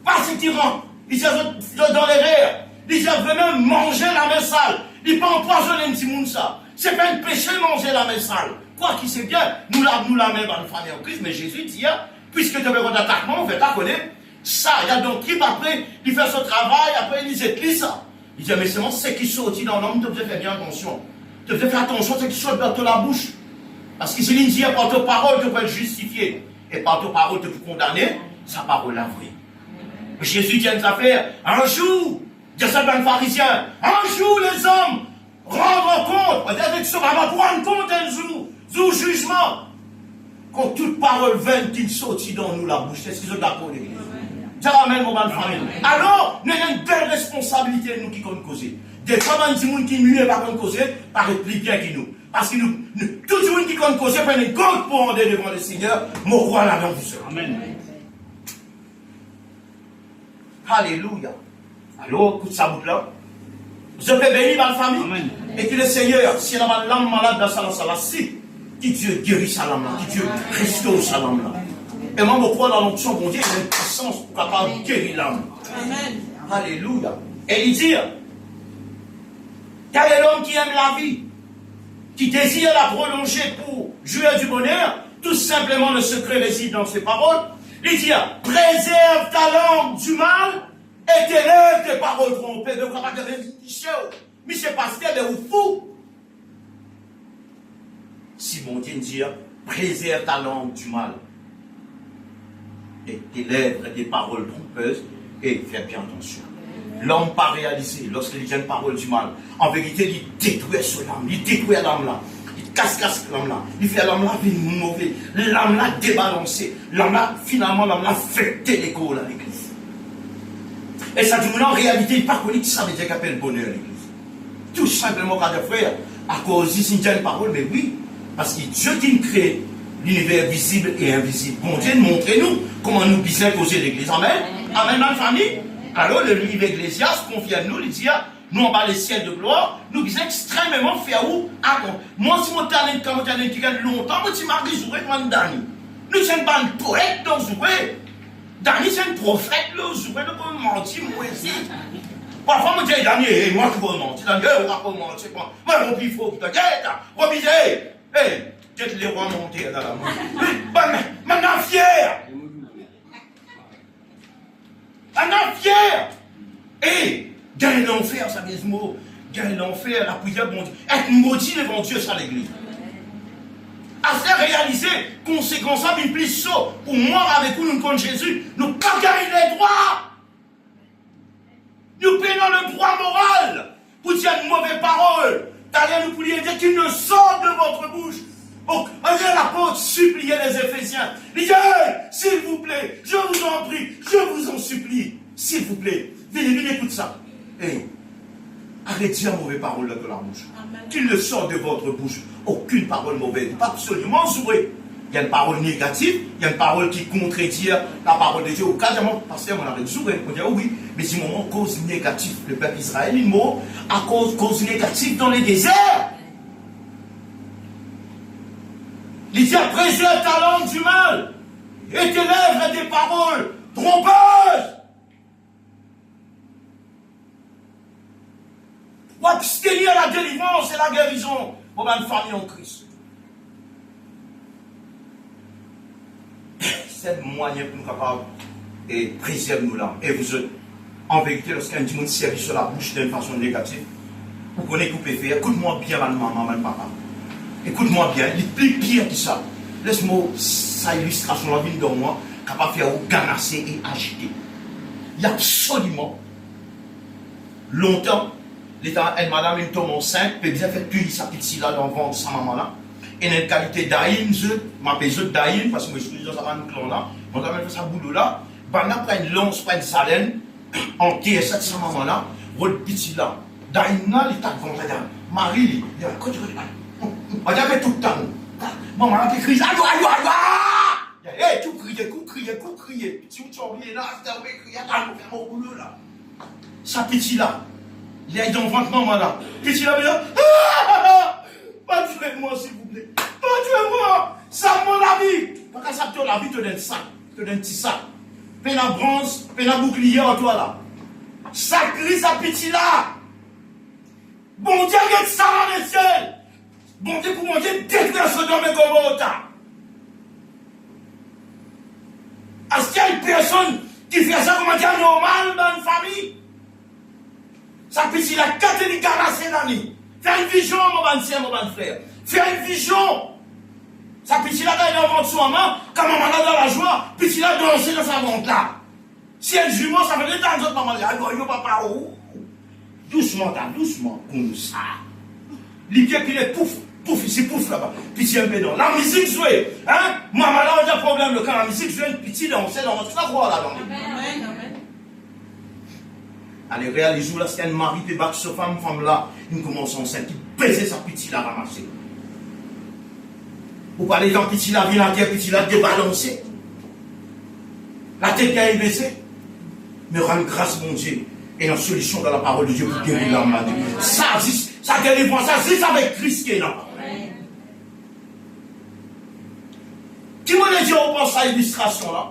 Pas ce qui rend, il dit, dans les rires. Il dit, venez manger la main sale. Il ne peut pas empoisonner un petit monde ça. Ce n'est pas un péché de manger la main sale. Quoi qu'il sait bien, nous la même dans le famille en Christ, mais Jésus dit, puisque tu as un attaquement, on va t'accorder. Ça, il y a donc qui après, il fait son travail, après il dit ça. Il dit, mais seulement ce qui sortit dans l'homme, tu devais faire bien attention. Tu devais faire attention à ce qui sort de la bouche. Parce que si il dit, par ta parole, tu peux être justifié. Et par ta parole, tu peux condamner, sa parole la vraie. Jésus dit à nous affaire, un jour, il y a certains pharisiens, un jour les hommes rendront compte, peut-être que ça va prendre compte un jour, du jugement, quand toute parole vaine qui sortit dans nous la bouche, c'est ce qu'ils ont d'accord l'église. Dieu amène mon mal famille. Alors, nous avons une belle responsabilité, nous qui comptons causer. Des fois, il y a des gens qui ne sont pas causer, paraît plus bien que nous. Parce que nous, tout le monde qui compte causer, prennent une compte pour rendre devant le Seigneur, mon roi la dans vous. Amen. Alléluia. Alors, écoute ça, bout là. Je peux bénir ma famille. Amen. Et que le Seigneur, si elle a l'âme malade dans sa salle, si, que Dieu guérit sa lame là, que Dieu restaure sa lame là. Et moi, je crois dans l'onction, bon Dieu, il y a une puissance pour capable de guérir l'âme. Amen. Alléluia. Et il dit, quel est l'homme qui aime la vie, qui désire la prolonger pour jouir du bonheur, tout simplement le secret réside dans ses paroles. Il dit, préserve ta langue du mal et t'élève tes paroles trompées. Ne crois pas que mais c'est pasteur de ou fou. Si mon Dieu dit, préserve ta langue du mal et t'élève tes paroles trompeuses et fais bien attention. L'homme pas réalisé lorsqu'il dit une parole du mal. En vérité, il détruit son âme, il détruit l'âme là. Casse l'âme là, il fait l'âme là vie mauvaise, l'âme là débalancée, l'âme là finalement l'âme là fêter l'école à l'église. Et ça dit en réalité il pas connu que ça veut dire qu'appelle bonheur à l'église. Tout simplement quand des frères, à cause ici une parole, mais oui, parce que Dieu qui crée l'univers visible et invisible. Bon Dieu, montrez-nous comment nous bisons causer l'église. Amen. Amen dans la famille. Alors le livre Ecclésiaste confie à nous, il dit nous en bas les ciels de gloire, nous disons extrêmement faire où à quoi. Moi, si mon talent, quand mon talent qui gagne longtemps, moi, si Marie jouait, moi, Dani. Nous sommes pas un poète dans jouer. Dani, c'est un prophète, là, jouer, nous pouvons mentir, moi aussi. Parfois, moi, je dis, Dani, moi, je peux mentir. Dani, on va pas mentir. Moi, on il faut, putain, on dit, peut-être les rois montés dans la main. Maintenant, fier. Maintenant, fier. Et, gagne l'enfer, ça vient ce mot. Gagne l'enfer, la prière, bon Dieu. Être maudit devant Dieu, ça l'église. À faire réaliser, conséquence, ça, une plus saut. Pour moi, avec nous, nous compte Jésus, nous pas gagner les droits. Nous prenons le droit moral pour dire une mauvaise parole. D'aller nous pour dire qu'il ne sort de votre bouche. Donc, l'apôtre suppliait les Éphésiens. Il dit, s'il vous plaît, je vous en prie, je vous en supplie, s'il vous plaît, venez, écoute ça. Hey, arrêtez de dire mauvaise parole de la bouche. Qu'il ne sort de votre bouche aucune parole mauvaise, pas absolument souhait. Il y a une parole négative, il y a une parole qui contredit la parole de Dieu. Au cas où, parce qu'on a dit, on dit oui, mais si moment cause négative, le peuple Israël, il mot à cause négative dans les déserts. Il dit, préserve ta langue du mal et tes lèvres des paroles trompeuses. Pour abstenir la délivrance et la guérison pour une famille en Christ. C'est le moyen pour nous capables et préserver nos langues. Et vous êtes, en vérité, lorsqu'un petit monde servi sur la bouche d'une façon négative, vous connaissez ce que vous pouvez faire. Écoute-moi bien, maman, papa. Écoute-moi bien, il est plus pire que ça. Laisse-moi sa illustration, la vie de moi, capable de faire ganasser et agiter. Il y a absolument longtemps, elle, madame, une tombe enceinte, peut bien faire tuer sa petite là dans le ventre de sa maman là. Et dans la qualité d'Aïn, je m'appelle d'Aïn, parce que je suis dans sa clan là, on a fait sa boulot là, ben là, prend une lance, prend une salène, en TS7 sa maman là, votre petit là. D'Aïn là, il t'a vendu là. Marie, il a quoi tu veux dire? On a fait tout le temps. Maman là, qui crie, aïe, aïe, aïe, aïe! Hey, tout crier. Si vous t'oubliez là, c'est un peu crier, attends, on fait mon boulot là. Sa petit là, il est dans le ventre maman là. Petit là, il dit, pas tuez-moi s'il vous plaît. Pas tuez-moi. Ça mon la vie. Pas qu'à ça, la vie te donne ça. Te donne petit sac. Peine à bronze, peine à bouclier en toi là. Ça crie sa petit là. Bon Dieu, il y a ça dans le ciel. Bon Dieu, pour manger, détruire ce domaine comme autant. Est-ce qu'il y a une personne qui fait ça comme dire normal dans une famille? Ça petit là, quand il est ramassé dans l'année. Fais une vision, mon bon sœur, mon bon frère. Fais une vision. Ça petit là, quand il est en ventre sur maman, quand maman là dans la joie, petit là danser dans sa ventre là. Si elle jumeau, ça fait des temps que maman là, il papa, doucement, comme ça. Les pieds qui est pouf, ici, pouf là-bas. Petit un peu dans. La musique jouée, hein? Maman là, on a un problème, quand la musique jouée, petit danser dans votre voix là dans. Amen. Allez, réalisez-vous là, c'est un mari qui bat sur femme là, il commence enceinte, qui baisait sa petite là ramassée. Vous parlez d'un petit là, vient la terre, petit là, débalancé. La tête qui a baissée. Mais rendre grâce, mon Dieu, et la solution dans la parole de Dieu pour guérir la maladie. Ça délivre, ça c'est avec Christ qui est là. Qui m'a dit, on pense à l'illustration là?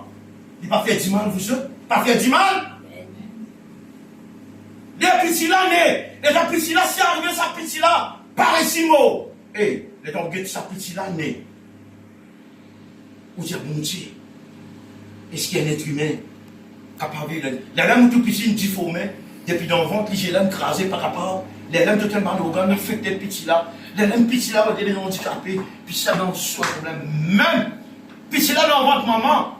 Il n'a pas fait du mal, vous savez? Pas fait du mal? Les petits là, né. Les petits là, si arrivé sa petite là, paressimo. Et les gens qui sa petite là, né. Vous dites, mon Dieu, est-ce qu'il y a un être humain capable de. Les lames tout petits, difformées, depuis dans le ventre, les lames crasées par rapport. Les lames de tellement d'organes, les fait des petits là. Les lames petits là, on est handicapés, puis ça dans son problème. Même, petit là dans le ventre,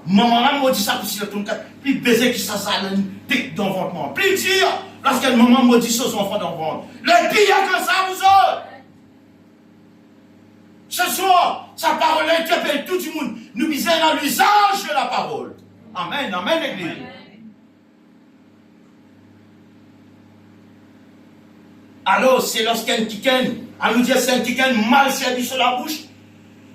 maman là, m'a dit ça, petit là, tout le temps, puis baiser qui ça, une pique dans le ventre, maman. Puis dire, lorsqu'elle maman m'a dit ça, son enfant dans le ventre. Le pire que ça, vous autres. Ce soir, sa parole interpelle tout le monde. Nous misons dans l'usage de la parole. Amen, amen, l'église. Alors, c'est lorsqu'un kiken, à nous dire c'est un kiken mal servi sur la bouche,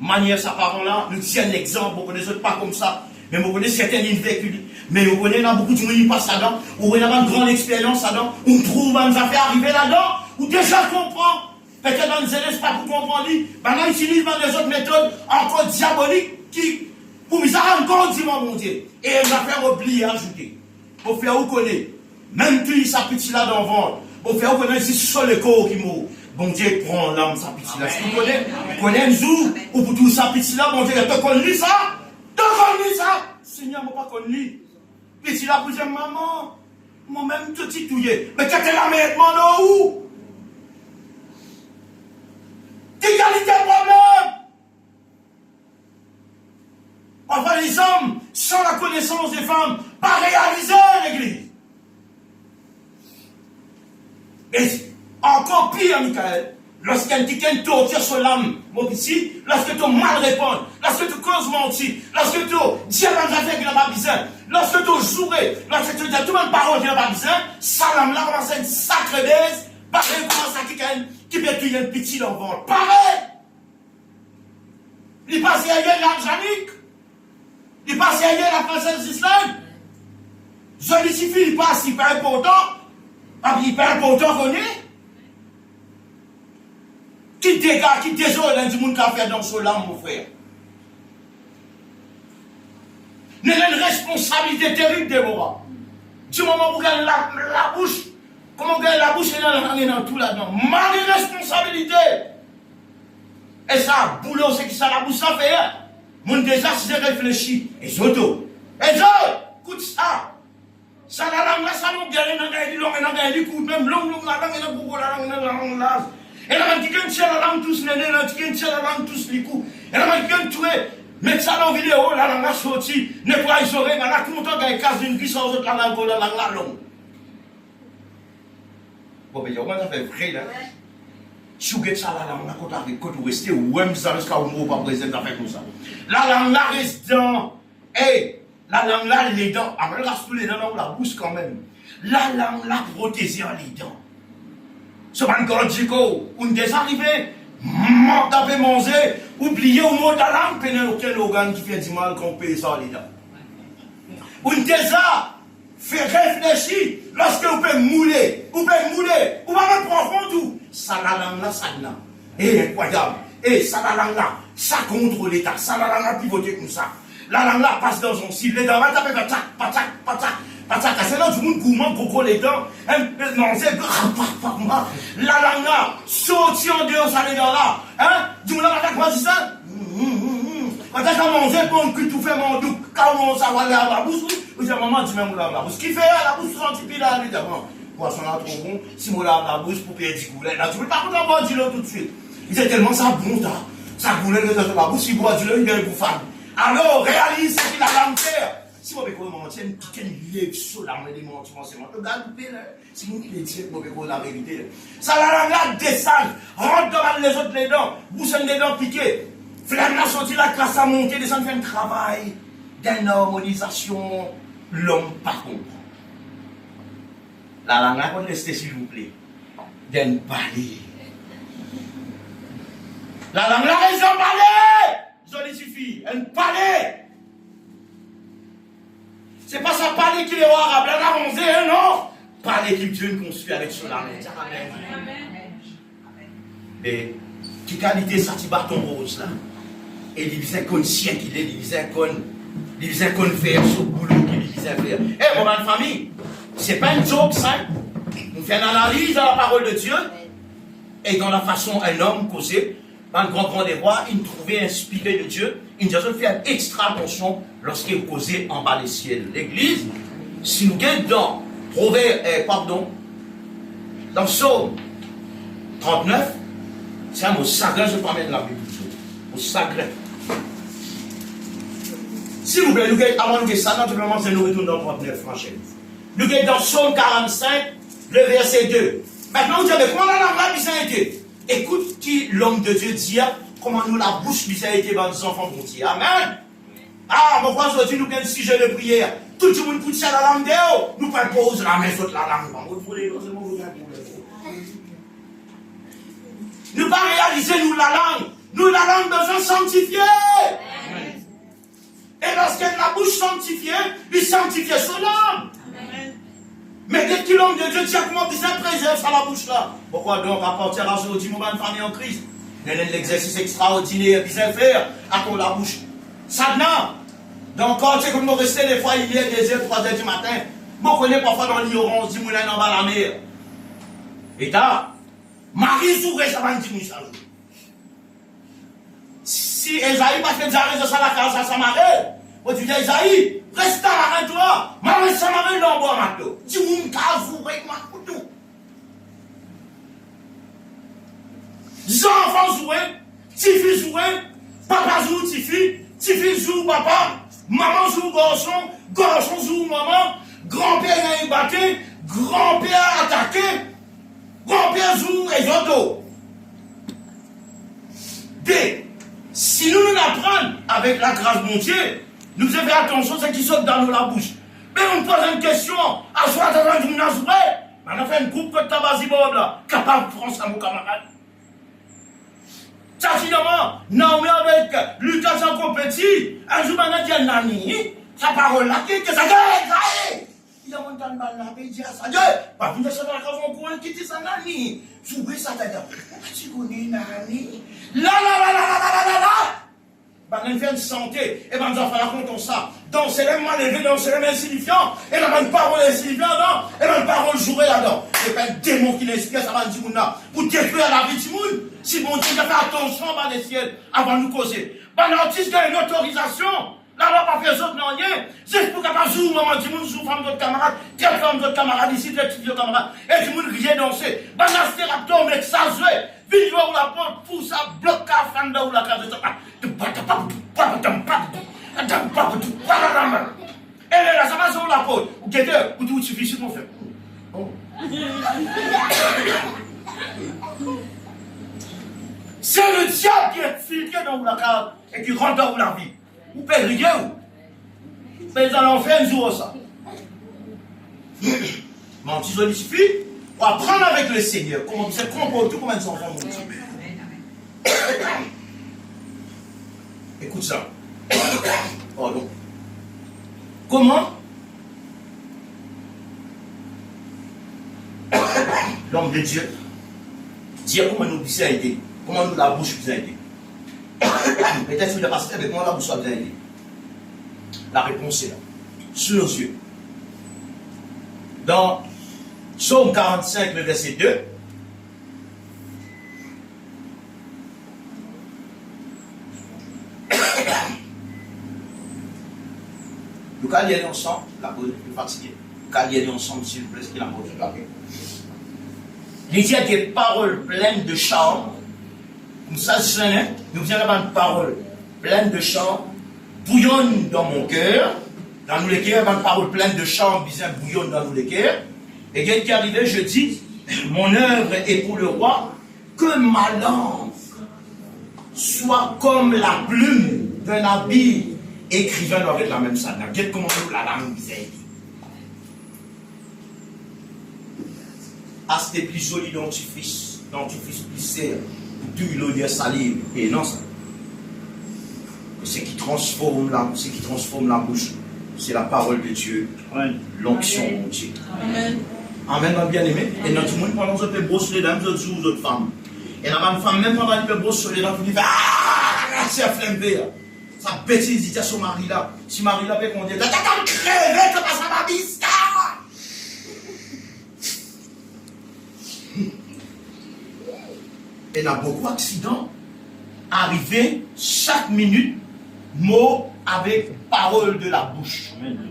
manière sa parole là, nous dit un exemple, vous connaissez pas comme ça, mais vous connaissez certains véhicules, mais vous connaissez là beaucoup de monde qui passe là-dedans, ou on a une grande expérience là-dedans, on trouve une affaire arriver là-dedans, ou déjà comprend. Peut-être dans les élèves, pas pour comprendre, maintenant ils utilisent des autres méthodes encore diaboliques qui, pour me ça encore, dit mon Dieu. Et elle va faire oublier, ajouter. Pour faire où connaît, même tu sa petite là dans le ventre, pour faire où connaît, c'est sur le corps qui mourut. Bon Dieu prend l'âme, sa petite là. Si vous connaissez un jour, ou pour tout sa petite là, bon Dieu, tu connais ça? Tu connais ça? Seigneur, moi pas connu. Petit là, pour dire, maman, moi-même, tout titouillé. Mais quand tu es là, mais demande où? Égalité problème. Enfin, les hommes, sans la connaissance des femmes, pas réaliser l'église. Et encore pire, Michael, lorsqu'un ticket torture sur l'âme, mon petit, lorsque tu mal répondre, lorsque tu causes mentir, lorsque tu dis dans les affaires qui n'a pas besoin, lorsque tu joues, lorsque tu dis tout le monde parole qui n'a pas besoin, ça l'âme là, c'est une sacrée baisse, pareil comme ça qui peut tuer un petit dans le ventre. Pareil! Il passe à l'Arjanique. Il passe à la princesse d'Islam. Je lui suffit, il passe hyper important. Hyper important qu'on est. Qui dégage, qui désolé du monde qui a fait dans son âme, mon frère. Nous avons une responsabilité terrible, Déborah. Du moment où vous gagnez la bouche, comment vous gagnez la bouche et dans tout là-dedans. Ma responsabilité. Et ça, boulot, c'est qui ça la bouche, ça fait. Mon déjà, si j'ai réfléchi. Et Zoto. Et Zoto, écoute ça. Ça, la langue là, ça nous gagne, on a dit long, on a dit coup, même long, la langue, on a beaucoup la langue là. Et là, on dit qu'on tient la langue tous les nez, on dit qu'on tient la langue tous les coups. Et là, on dit qu'on tue. Mettre ça dans la vidéo, la langue a sorti, nettoyer les oreilles, là, tout le monde a casse d'une vie sans autre la langue la longue. Bon, mais il y a ça fait vrai, là. Si vous avez ça, la langue, quand vous restez, ou même ça, jusqu'à un mot, pas présent, ça fait comme ça. La langue là reste dans. Hey, la langue là, les dents. Après, là, tous les dents dans la bouche quand même. La langue là, protéger les dents. Ce man Godjico, on est arrivé, d'après manger, oubliez au mot de la langue, il n'y a aucun organe qui fait du mal qu'on paye ça les dents. On déjà fait réfléchir lorsque vous pouvez mouler, vous pouvez prendre tout. Ça la langue là, ça là. Et incroyable. Et ça la langue là, ça contre l'État. Ça la langue là pivoter comme ça. La langue là passe dans son cible. Les dents va taper patak. C'est là du monde gourmand pour les dents. Non, c'est la langue là, sorti en dehors, ça les dents là. Hein? Du monde là, quoi c'est ça? Quand t'as mangé, pour que tout fait mon doux, quand on s'en va à la bouche, vous dites, maman, tu mets mon la bouche. Ce qui fait à la bouche, c'est un petit peu là, évidemment. Poisson là, trop bon, si mon la bouche pour payer 10 coulées. Là, tu peux pas boire du lait tout de suite. Il dit tellement ça bon, ça coulait dans la bouche, il boit du lait, il vient pour femme. Alors, réalise ce qu'il a à me faire. Si vous avez mentir, une lèvre sur la main des mentiments, c'est moi. Regarde, si vous voulez dire que vous avez la vérité. Ça la langue descend, rentre devant les autres les dents, bouche des dents piquées. Flamme la sortie, la classe à monter, descend, fait un travail d'harmonisation. L'homme, par contre. La langue là, restez s'il vous plaît. D'un palais. La langue là, ils ont parlé. Ils ont dit suffit. Un palais. C'est pas ça palais qui est au arabe, là, on dit, non. Palais qui Dieu construit avec son langue. Amen. Et qui qualité ça, tu bâton rose là. Et il disait qu'on sien qu'il est, il disait qu'on fait ce boulot qu'il disait faire. Eh, mon bonne famille, c'est pas une joke ça. On fait une analyse dans la parole de Dieu et dans la façon un homme causait. Dans le grand des rois, il trouvait inspiré de Dieu. Il nous a fait extra attention lorsqu'il causait en bas des ciels. L'église, si nous gagnons dans dans Psaume 39, c'est un mot sacré, je ne vais pas mettre la Bible. Mot sacré. S'il vous plaît, nous gagnons, avant de nous ça, naturellement, c'est nous retournons dans 39, franchement. Nous gagnons dans Psaume 45, le verset 2. Maintenant, vous dites, comment la langue a été? Écoute qui l'homme de Dieu dit, comment nous la bouche a été dans les enfants de Dieu. Amen. Ah, pourquoi aujourd'hui nous gagnons 6 jeux de prière? Tout le monde pousse à la langue de haut. Nous pose la main sur la langue. Nous pas réaliser nous la langue. Nous la langue besoin sanctifier. Et lorsqu'il a la bouche sanctifiée, il sanctifie son âme. Mais dès que l'homme de Dieu dit comment il s'est préserve à la bouche là. Pourquoi donc à partir à aujourd'hui, mon famille en crise? L'exercice extraordinaire qu'il sait faire à ton la bouche. Ça non. Donc quand tu es comme nous rester des fois, il y a 2h, 3h du matin. Moi, je connais parfois dans l'ignorance, 10 moulins en bas la mer. Et là, Marie s'ouvre, ça va me dire ça. Si Esaïe, parce que Esaïe, ça la case, ça m'arrête. Quand tu dis Esaïe, reste à l'arrêt-toi. Marie, ça m'arrête dans le bois maintenant. Tu me cases, vous avec ma couteau. Enfants joués, petits filles joués, papa joue petits filles joue papa, maman joue garçon joue maman, grand-père a battu, grand-père attaqué, grand-père joue et autres. D. Si nous nous apprenons avec la grâce de mon Dieu, nous devons faire attention à ce qui saute dans la bouche. Mais on pose une question, à soi devant une joué, on a fait une coupe de tabac là, capable de prendre ça mon camarade. Finalement, Naomi avec Lucas en compétit, un jour, on a dit à Nani, sa parole là, que ça gagne, il a monté un bal là, il dit à ça, pas vu de ça dans la cave, on courant, qui dit ça, Nani, tu vois ça, tu connais Nani, là, bah, on fait une santé, et ben, nous allons faire compte ça. Donc, c'est les mal élevés, donc c'est les insignifiants, et la bonne parole insignifiante, non, et la bonne parole jouée là-dedans. Et ben, le démon qui l'inspire, ça va dire, pour détruire la vie du monde. Si bon Dieu fait attention, bas des ciels, avant de nous causer. Bah, l'artiste qui a une autorisation, là, on va pas faire autres, non, rien. C'est pour capable jouer, maman, du monde, jouer, femme, d'autres camarades, quelle femme, d'autres camarades, ici, des petits vieux camarades, et du monde, rien danser. Bah, l'astéraptor, mec, ça jouer. Vite, ou la porte, pour ça, bloque la femme, ou la case de ta. Et là, ça va sur la porte. Ou quelqu'un, ou tout suffit, c'est mon frère. C'est le diable qui est filtré dans la case et qui rentre dans la vie. Vous pouvez riguer ou? Mais ils allons faire un jour ça. Mon petit joli suffit. On va prendre avec le Seigneur. Comment vous êtes comporté, comment ils sont enfants, mon Dieu. Écoute ça. Pardon. Comment l'homme de Dieu, Dieu comment nous puisse aider, comment nous la bouche puisse aider. Peut-être que le pasteur avec moi la bouche soit bien aidée. La réponse est là, sous nos yeux. Dans Psaume 45, le verset 2, nous allons y aller ensemble, la pause est plus fatiguée. Nous allons y aller ensemble, s'il vous plaît, ce qu'il a pour tout la paix. Il y a des paroles pleines de chants. Comme ça, nous venons d'avoir une parole pleine de chants, bouillonnent dans mon cœur. Dans nous les cœurs, une parole pleine de chants, bouillonnent dans nous les cœurs. Et quand il est arrivé, je dis, mon œuvre est pour le roi, que ma langue soit comme la plume d'un habile écrivain doit être la même salle. Regarde comment nous la langue disait. Ah, c'était plus joli dentifrice plus serre, tout l'odeur salive. Et non, ça. Ce qui transforme la bouche, c'est la parole de Dieu, l'onction de Dieu. Amen. Amen, ma bien-aimé. Et notre monde, pendant que vous brosser les dames, vous êtes aux autres femmes. Et la femme, même pendant que vous brosser les dames, vous dites, ah, c'est un flambé. Ça bêtise, il dit à son mari là. Si mari là, on dit, t'as crevé, t'as pas ça ma bise. Et il y a beaucoup d'accidents arrivés chaque minute, mot avec parole de la bouche. Amen.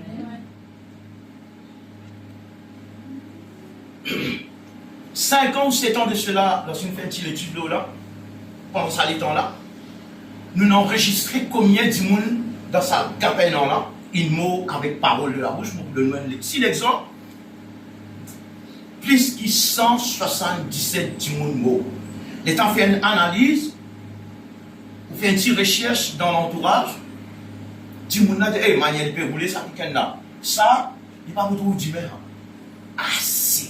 5 ans ou 7 ans de cela, lorsqu'on fait une petite étude là, pendant ça les temps là, nous n'avons enregistré combien de monde dans sa campagne là, une mot avec parole de la bouche, pour donner si l'exemple, plus que 177 mots. L'étant fait une analyse, ou fait une petite recherche dans l'entourage, du monde là, hey, manière de peut rouler ça, ça, il va vous trouver assez.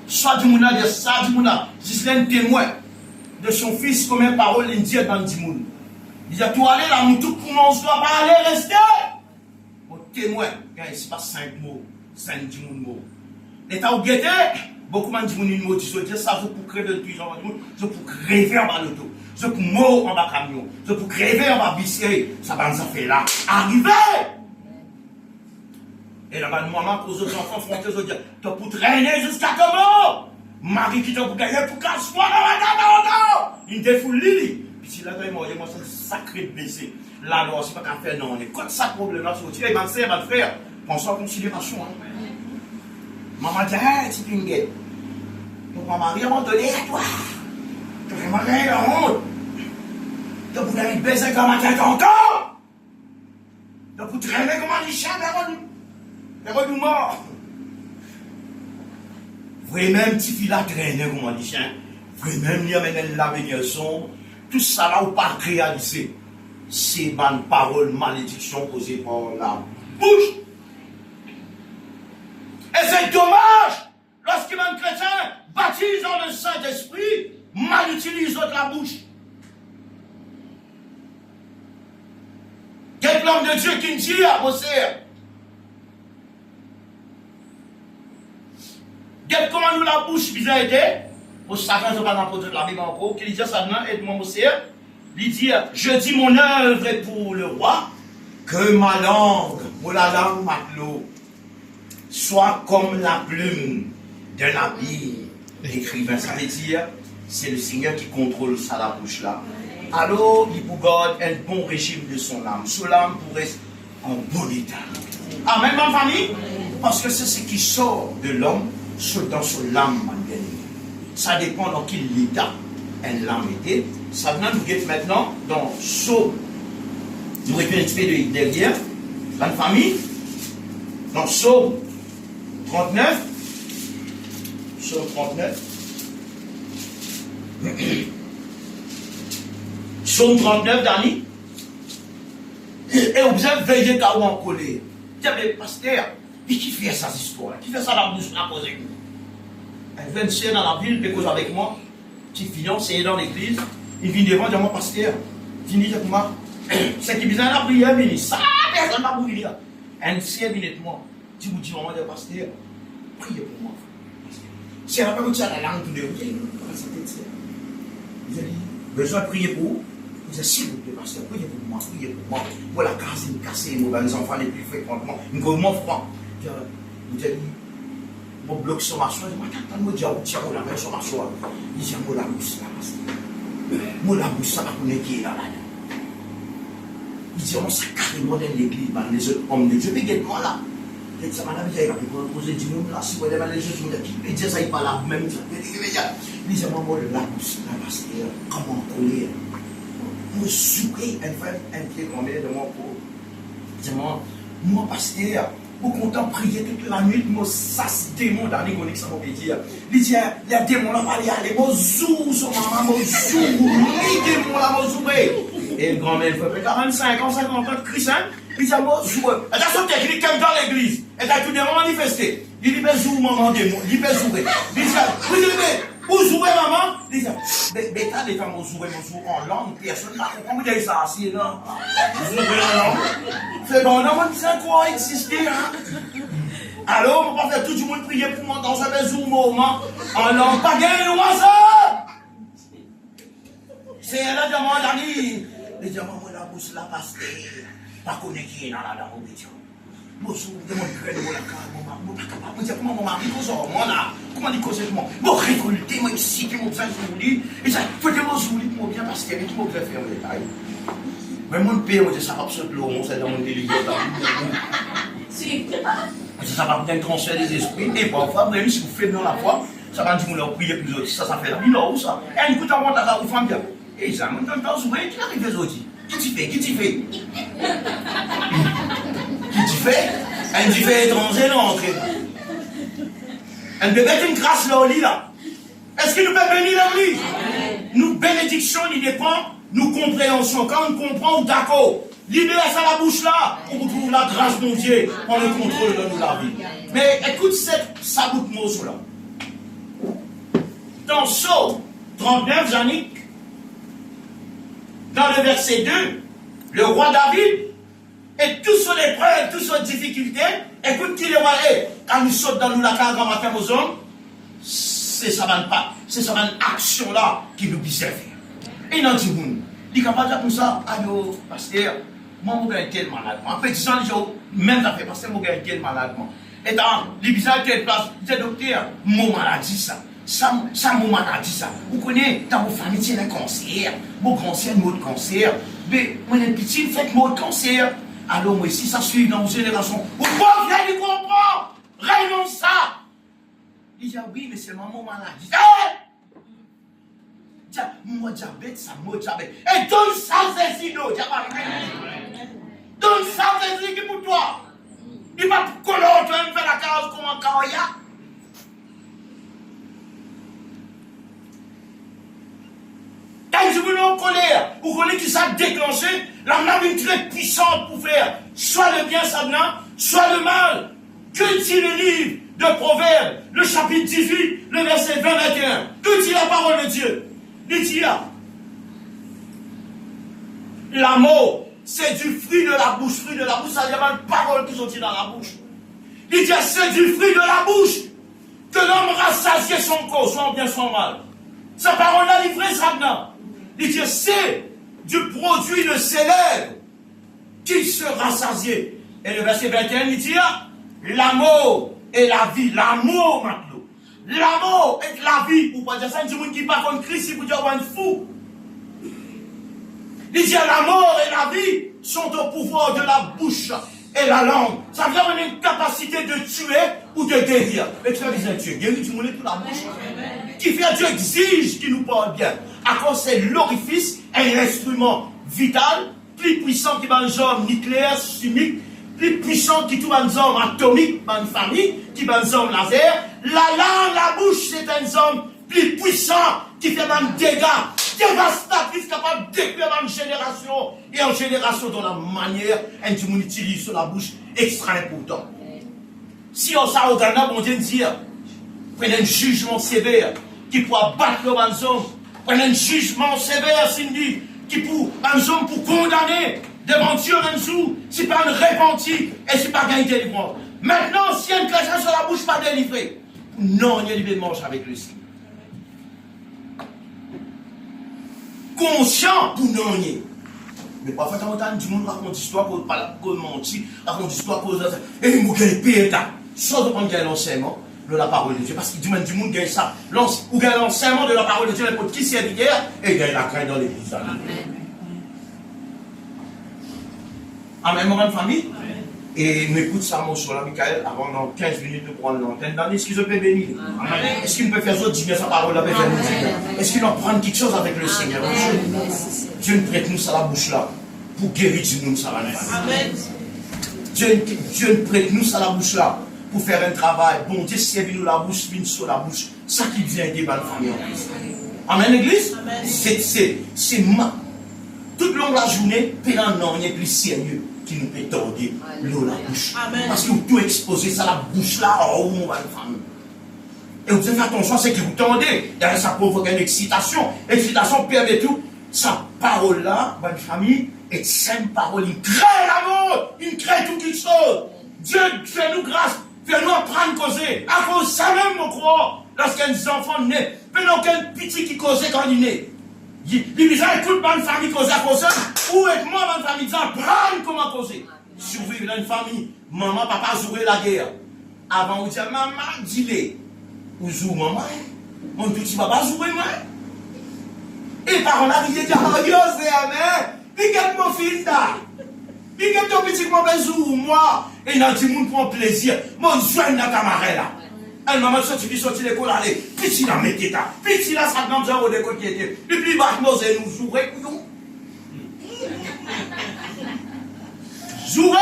Soit du monde là, ça, du monde là, c'est un témoin de son fils, comme une parole, il dit dans le monde. Il dit, tu aller là, tout pour mon doit pas aller rester. Mon témoin, c'est pas 5 mots, 5 mots. L'état où guetté, beaucoup de gens disent mot, disent ça, je pour créer de prison, je pour rêver en bas de l'auto, je pour mourir en bas camion, je pour rêver en bas biscuit, ça va nous faire là. Arrivé! Et là-bas, maman, aux autres enfants français, je dis, tu pour traîner jusqu'à comment? Marie qui t'a pour gagner pour casse-moi dans la tête, il défoule Lili. Puis si là, il m'a dit, moi, c'est un sacré blessé. Là, non, c'est pas qu'à faire, non, on est contre ça problème là, sortir, il va faire, il va faire. Prends ça en considération, hein. Maman dit, hey, c'est une guette. Donc, maman, rien à donner à toi. Tu fais marrer la honte. Donc, vous avez baisé comme ma tête encore. Donc, vous traînez comme un chien vers nous mort. Vous voyez même petit fil à traîner comme un chien. Vous voyez même lui amener la vénération. Tout ça là, vous pas réaliser. C'est une parole malédiction posée par la bouche. Et c'est dommage, lorsqu'il y a un chrétien baptise dans le Saint-Esprit, mal utilise la bouche. Quel l'homme de Dieu qui me dit à bosser? Quel comment nous la bouche vous a aidé? Pour ça, quand je ne vais pas n'apporter la Bible encore, qu'il dit ça, aide-moi bosser. Il dit, je dis mon œuvre est pour le roi, que ma langue, ou la langue matelot, soit comme la plume d'un habile écrivain. Ça veut dire, c'est le Seigneur qui contrôle ça, la bouche là. Alors, il vous garde un bon régime de son âme. Son âme pourrait être en bon état. Amen, ma famille. Parce que c'est ce qui sort de l'homme dans son âme, ma bien-aimée. Ça dépend dans quel état elle l'âme était. Ça vient nous guette maintenant dans Psaume. Nous reculons un petit peu derrière. La famille. Dans Psaume 39. Psaume 39. Psaume 39, Dani. Et vous avez veillé qu'à ou en colère. Mais pasteur, mais qui fait ça, cette histoire? Qui fait ça la bouche à poser? Elle vient de se dans la ville, elle cause avec moi. Petit fiancé dans l'église. Il vient devant, il dit, moi, pasteur, fini avec moi. C'est qui besoin de la prière, mais ça, personne n'a pas voulu. Elle sait immédiatement. Si vous dites, maman, pasteur, priez pour moi. Si elle n'a pas ça la langue, vous avez besoin de prier pour vous. Vous êtes s'il vous plaît, pasteur, priez pour moi, priez pour moi. Voilà, casser, les enfants les plus fréquemment. Nous avons froid. Vous avez dit, mon bloc sur ma soie, je dis, moi, tiens, la main sur ma soie. Il dit, moi, la bouche, là, pasteur. Moi, la bouche, ça va connaître qui est là, là. Il dit, on s'est carrément dans l'église, les autres hommes de Dieu, mais également là. Et ça m'a dit, il va poser du monde là, si vous avez les autres, il dit, ça, il parle là, même. Il dit, moi, la bouche, là, pasteur, comment coller? Pour souper, un pied combien de mon pot. Moi, pasteur, pour content prier toute la nuit, moi, ça, c'est démon dans les connexions, on peut dire. Il dit, les démons là, va aller, moi, zou, sur maman, moi, zou, les démons là, moi, zoubé. Et le grand-mère, il fait 45 ans, 50 ans, Christian, il dit, moi, zou. Et t'as son technique comme dans l'église. Et t'as tout des moments manifestés. Il dit, ben, zou, maman, démon, il dit, ben, zoubé. Il dit, oui, vous jouez, maman? Il dit, mais t'as des femmes, vous jouez en langue, personne n'a compris, vous avez ça assis, non? Vous jouez en langue? C'est bon, non, on dit quoi exister, hein? Alors, on va faire tout le monde prier pour moi dans un besoin moment, en langue, pas gain, ou ça? C'est là, diamant, Dani. Les diamants, moi, la bouche, la passe, pas connaître qui est dans la dame, moi, je demande que moi, la comment mon mari cause moi là, comment il cause moi, moi récolter, moi ici, qui m'a besoin de vous et ça, faut que moi je vous bien parce que qui m'a besoin de faire le détail. Mais mon père, moi, ça va absolument l'eau, c'est dans mon délicat. Ça va bien transfert des esprits, et parfois, même si vous faites dans la foi, ça va dire que vous leur priez plus autres, ça fait la vie là ou ça. Et écoute, on va t'avoir au fond bien. Et ça, on t'entend souvent, qui arrive les autres. Qui tu fais? Qui fait? Un du fait étranger, non, entré. Elle peut mettre une grâce là au lit, là. Est-ce qu'il nous peut bénir dans le lit? Nous, bénédiction, il dépend, nous compréhension. Quand on comprend, d'accord. Libère ça la bouche là, on trouve la grâce de Dieu, on le contrôle de nous la vie. Mais écoute cette saboute mot là. Dans Psaume 39, Yannick, dans le verset 2, le roi David, et toutes son épreuves, toutes son difficultés, écoute qui le roi est. Quand nous sautons dans nous la carte grand matin aux hommes, c'est ça action là qui nous dit servir. Et il a dit, il est capable de dire comme ça, allô, pasteur, moi, je suis tel malade. Après 10 ans, même ça fait, pasteur, je suis tel malade. Et dans les bizarres, telle place, je dis, docteur, mon maladie, ça, mon maladie, ça. Vous connaissez, dans vos familles, c'est un cancer. Mon cancer, un autre cancer. Mais, moi, un petit, faites mon cancer. Alors, moi, si ça suit dans vos générations, vous pouvez bien comprendre. Régnons ça. Il dit, oui, mais c'est maman maladie. Tiens, moi, diabète, ça, moi, diabète. Et donne ça, c'est si d'eau, donne ça, c'est si qui pour toi. Il va te coller, tu vas me faire la cause comme un carrière. Quand je vous en colère, vous connaissez qui ça déclenché, la main est très puissante pour faire soit le bien, soit le mal. Que dit le livre de Proverbes, le chapitre 18, le verset 20-21. Que dit la parole de Dieu? Il dit là, l'amour, c'est du fruit de la bouche. Fruit de la bouche, ça veut dire une parole qui sont dans la bouche. Il dit, c'est du fruit de la bouche que l'homme rassasié son corps, soit bien, soit mal. Sa parole a livré ça dedans. Il dit, c'est du produit de ses lèvres, qu'il se rassasié. Et le verset 21, il dit, l'amour est la vie. L'amour, maintenant. L'amour est la vie. Ou pas dire ça, il dit, qui pas contre Christ, il vous dit, on est fou. Il dit, la mort et la vie sont au pouvoir de la bouche et la langue. Ça veut dire qu'on a une capacité de tuer ou de guérir. Mais tu as besoin de tuer, guérir, tu m'en pour la bouche. Qui fait Dieu exige qu'il nous parle bien. À cause c'est l'orifice, un instrument vital, plus puissant que les hommes nucléaires, chimiques, plus puissant que tous les hommes atomiques, une famille, qui les hommes laser. La langue, la bouche, c'est un homme plus puissant qui fait même dégâts, dévastatrices, capable de détruire une génération et en génération dans la manière dont on utilise sur la bouche, extra important. Si on s'en regarde, on vient dire, prenez un jugement sévère qui pourra battre le homme, prenez un jugement sévère, Cindy, qui pour un homme pour condamner devant Dieu en dessous, si pas un repenti et si pas gagner délivrance. Maintenant, si un chrétien sur la bouche pas délivré, non, il y a libre de manger avec le signe. Conscient pour non y est. Mais parfois, quand on dit, monde raconte l'histoire pour mentir, raconte l'histoire pour et il m'a gagné payer ta. Soit de prendre l'enseignement de la parole de Dieu. Parce qu'il dit, du monde gagne ça. Ou gagne l'enseignement de la parole de Dieu, n'importe qui s'y est hier, et gagne la crainte dans l'église. Amen, mon famille. Et m'écoute ça, mon sur la Michael, avant dans 15 minutes de prendre l'antenne. Est-ce qu'il peut bénir? Est-ce qu'il peut faire ça, dire sa parole avec nous? Est-ce qu'il va prendre quelque chose avec le Seigneur? Dieu nous prête nous ça la bouche là, pour guérir du monde, ça va Dieu nous prête nous ça la bouche là, pour faire un travail. Bon Dieu, servi nous la bouche, vine sur la bouche. Ça qui vient aider ma famille en Christ. Amen, l'église? C'est ma. Toute longue la journée, péran non, il est plus sérieux qui nous peut tordre l'eau la bouche. Amen. Parce que vous tout exposez ça la bouche là, oh mon famille. Et vous devez faire attention, c'est que vous tendez. Derrière ça provoque une excitation. Excitation permet tout. Sa parole là, bonne famille, est sainte parole. Il crée l'amour, il crée toute chose. Dieu fait nous grâce, fait nous apprendre à causer. À cause de ça même, mon croix, lorsqu'un enfant naît, mais non qu'un petit qui causait quand il naît. Il dit, écoute, bonne famille causer à causer, ou avec moi, bonne famille, dit, apprendre comment causer. Survivre dans une famille, maman, papa jouer la guerre. Avant, on dit, maman, dis-le. Ou joue maman, mon petit papa jouer moi. Et par on a dit, oh, yo, c'est amen. Il gagne mon fils là. Il gagne ton petit mon moi. Et il a dit, mon prend plaisir. Mon joint dans ta marée là. Elle m'a sorti l'école, allez, petit là, mettez ta. Petit là, ça demande au décole qui était. Et puis, bah, nous jouer, couillon. Jouer!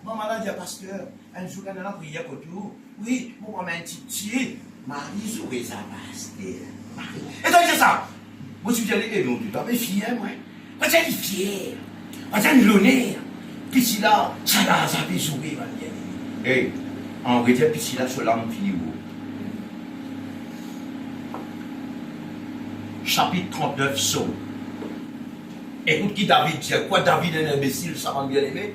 Maman a dit, pasteur, un jour, elle a prié pour tout. Oui, pour moi, un petit Marie jouer ça, pasteur. Et donc, c'est ça. Moi, je suis allé, non, tu t'es fier, moi. Moi, j'ai fier. Moi, j'ai l'honneur. Petit là, ça l'a zappé jouer, ma bien. Eh, en réalité, petit là, sur l'âme fini. Chapitre 39, Psaume. Écoute qui David dit. Quoi David est un imbécile, ça m'a bien aimé.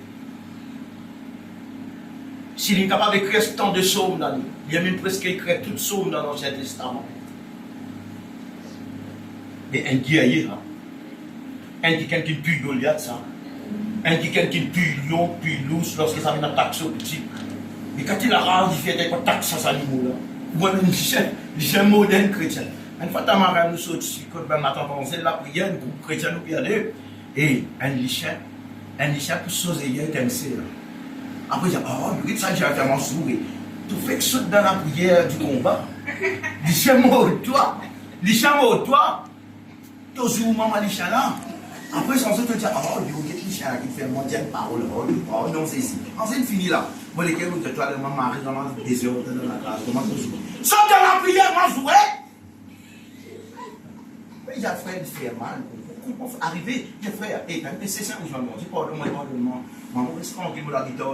S'il est capable d'écrire tant de psaumes dans lui, il a même presque écrit tout psaume dans l'Ancien Testament. Mais un guerrier, là. Un qui quelqu'un qui tue Goliath, ça. Un qui quelqu'un qui tue lion, puis lousse, lorsqu'il s'amène à taxer au petit. Mais quand il a rendu, il fait des taxes à sa animaux, là. Moi-même, j'ai un modèle chrétien. Une fois, ta maman nous saute ici, quand on attend la prière, un groupe chrétien nous piader, et un lichin pour sauver, il y a un serre. Après, il dit, oh, il ça directement sourire. Tu fais que saute dans la prière du combat. Lichin, moi, toi. Lichin, moi, toi. Tu joues, maman, lichin là. Après, sans se te dire, oh, il y a un lichin qui fait monter une parole. Oh, non, c'est ici. Ensuite, fini là. Moi, lesquels vous êtes toi, le maman arrive dans la désordre, dans la classe. Comment tu joues? Saute dans la prière, moi, jouer. Il y a frère qui fait mal. Arrivé, il y a frère, et même c'est ça où je me dis, pardonne-moi, maman, est-ce qu'on dit, la guitare,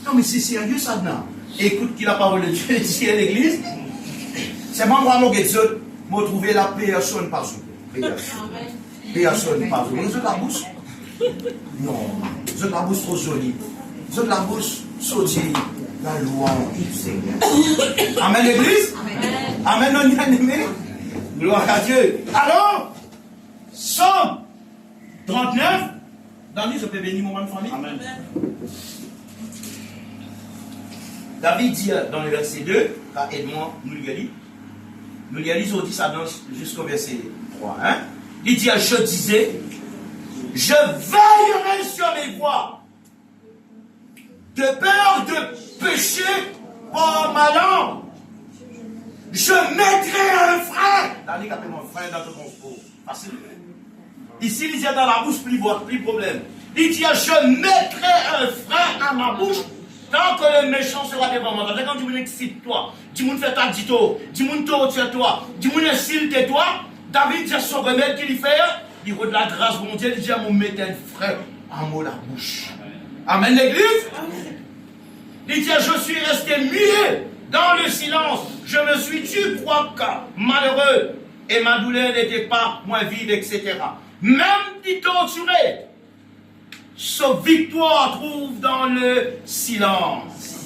non, mais c'est sérieux ça, non. Écoute qui la parole de Dieu ici à l'église. C'est moi, mon guetzot, m'a trouvé la personne par jour. Personne par jour. Vous êtes la bouche? Non, vous êtes la bouche trop jolie. Vous êtes la bouche sautée. La louange du Seigneur. Amen, l'église? Amen, non, bien aimé? Gloire à Dieu. Alors, Somme 39, David, je peux bénir mon famille. Amen. David dit dans le verset 2, car aide-moi, nous le lisons. Nous le lisons ça jusqu'au verset 3. Hein? Il dit, je disais, je veillerai sur mes voies, de peur de pécher par ma langue. Je mettrai un frein. David a mis un frein dans ton transport. Facile. Ici, il dit dans la bouche, plus problème. Il dit, je mettrai un frein à ma bouche tant que le méchant sera devant moi. Quand tu m'excites toi, tu me fais ta dito, tu me torture toi, tu me insulte toi, David dit son remède qu'il fait, il veut de la grâce mon Dieu, il dit, je mettre un frein à mon la bouche. Amen l'église. Il dit, je suis resté muet dans le silence. Je me suis tu crois malheureux et ma douleur n'était pas moins vive, etc. Même dit torturé, sa victoire trouve dans le silence.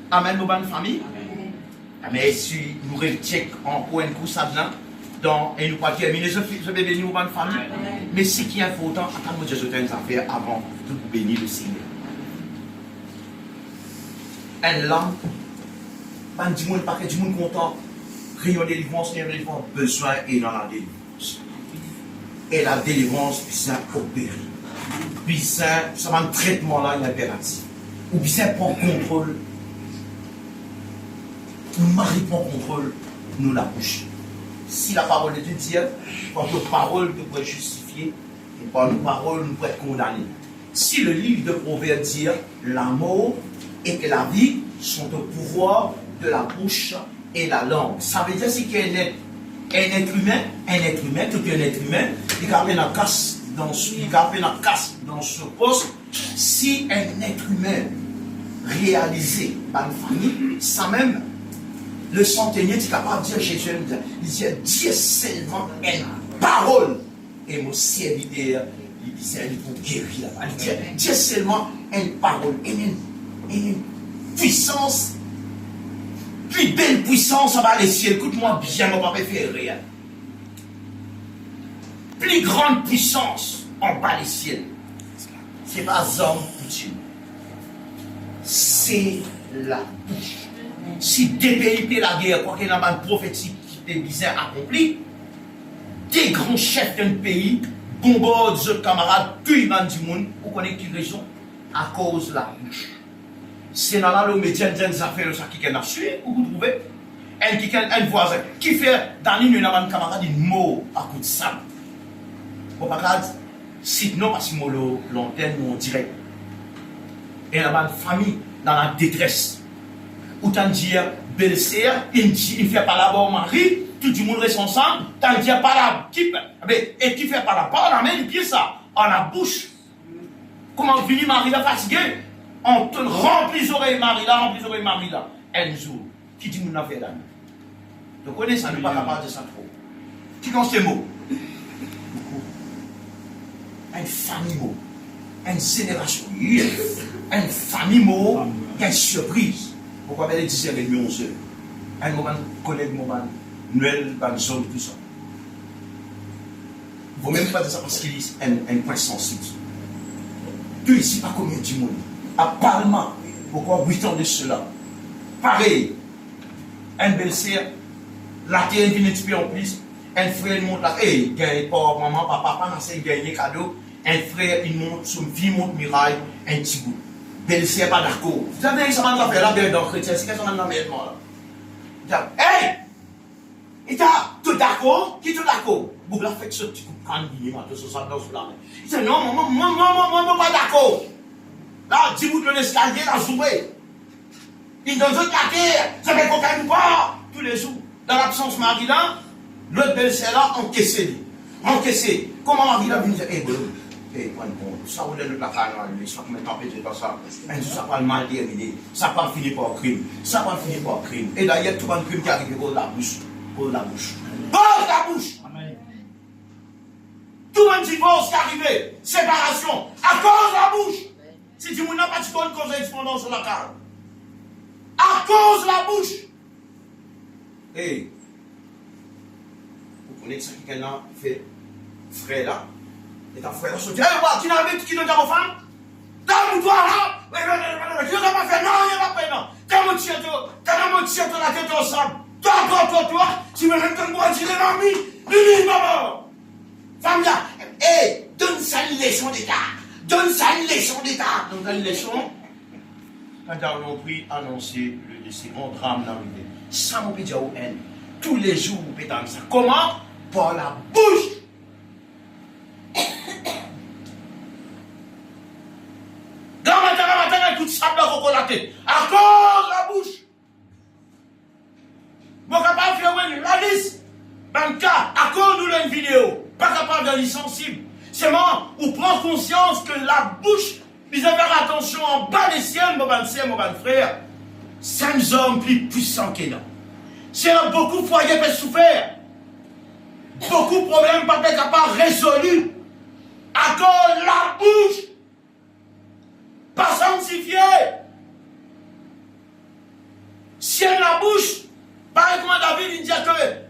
Amen, nos bonnes familles. Mais si nous retiens en point de coup ça dans et nous pas terminer ce bébé nous bonnes familles. Mais ce qui est important, attends-moi Dieu, je t'ai une affaire avant de vous bénir le Seigneur. Un langue, pas du monde, pas que du monde content. Rien de délivrance, besoin et dans la délivrance. Et la délivrance, puis ça opérer. Puis ça va un traitement là, il est impératif. Ou puis ça prend contrôle. Nous Marie prend contrôle, nous la bouche. Si la parole de Dieu, par nos paroles, nous pouvons justifier, et par nos paroles, nous pouvons condamner. Si le livre de Proverbes dit l'amour et que la vie sont au pouvoir de la bouche et la langue. Ça veut dire qu'il y a un être humain, tout un être humain, il a une casse dans ce poste. Si un être humain réalisé par une famille, ça même, le centenier est capable de dire Jésus, il dit Dieu seulement une parole. Et mon serviteur, il disait, il faut guérir là-bas. Il dit Dieu seulement une parole, une puissance. Plus belle puissance en bas les cieux. Écoute-moi bien, mon papa fait rien. Plus grande puissance en bas les cieux. Ce n'est pas homme coutume. C'est la bouche. Si des pays la guerre, quoi qu'il y ait une prophétie qui est bien accomplie, des grands chefs d'un pays bombardent leurs camarades, tuent du monde, vous connaissez quelle raison? À cause de la bouche. C'est dans le média des affaires qui a suivi, vous trouvez un voisin qui fait dans l'île une camarade une mot à coup de sable. Bon, pas si non, parce que l'antenne ou en direct. Et là, une famille dans la détresse. Autant dire, belle-sœur, il fait pas là-bas au mari, tout le monde reste ensemble, tant dire pas la type, et qui fait pas la parole, la main, pied ça, en la bouche. Comment finit Marie la fatiguée? On te remplit les oreilles Marie là, un jour, qui dit nous n'a fait d'amis. Tu connais ça, nous pas capable de ça trop. Qui compte ces mots? Beaucoup. Une famille mot, une génération, une famille mot, une surprise. Pourquoi elle dit avec 11 heures? Un moment, collègue, moment, Noël, zone, tout ça. Il ne faut même pas dire ça parce qu'il est un point sensible. Tu ici, pas combien du monde. À Parlement, pourquoi 8 ans de cela? Pareil, un belle-sœur, la terre vient un petit peu en plus, un frère monte là, hey, gagne pas, maman, papa, c'est gagner cadeau, un frère, il monte, son fille monte miraille, un petit bout. Belle-sœur pas d'accord. Vous savez, ça m'a fait la guerre dans le chrétien, c'est qu'elle s'en a nommé là. Hey! Et t'as, tout d'accord? Qui tout d'accord? Vous l'avez fait ce petit coup de canne, il m'a tout ça dans la main. Il dit non, maman, pas d'accord. Là, 10 bouts de l'escalier, là, joué. Il dans une terre, ça fait qu'on gagne pas tous les jours. Dans l'absence Marie là, l'autre belle-sœur là, encaissé. Comment Marie là vient dire, bon, ça vous donne la carrière, ça peut m'empêcher dans ça. Ça va mal terminer, ça va finir par crime. Et d'ailleurs, tout le monde crime qui arrive pour la bouche. Pose la bouche. Amen. Tout le monde divorce qui arrive, séparation, à cause de la bouche. Si tu n'as pas de cause d'expondance sur la carte, à cause de la bouche. Et On est ce qui a fait frère là. Et ta frère là, sorti. Tu n'as vu qui donne ta femme? T'as toi là? Je n'ai pas fait, non, il n'y a pas fait, non. T'as mon tien, la tête ensemble. Toi, tu me rends ton bois, tu l'es mamie. Lui, maman. Femme là, donne ça une leçon d'état. Donne ça une leçon d'état. Donc, une leçon, quand nous avons pris annoncer le décès, on drame dans l'idée. Ça m'a dit au haine. Tous les jours, vous pétez ça. Comment? Par la bouche. Grand matin, tout ça dans vos colatés. À cause la bouche. Vous n'êtes pas capable de faire la liste. Banca, à cause de une vidéo. Pas capable de sensible. C'est moi, vous prenez conscience que la bouche, vous avez faire attention en bas des ciels, mon frère. 5 hommes plus puissants que nous. C'est beaucoup de foyers qui souffert. Beaucoup de problèmes pas capables résolus. À cause de la bouche. Pas sanctifié. Si elle la bouche, pareil comme David, il dit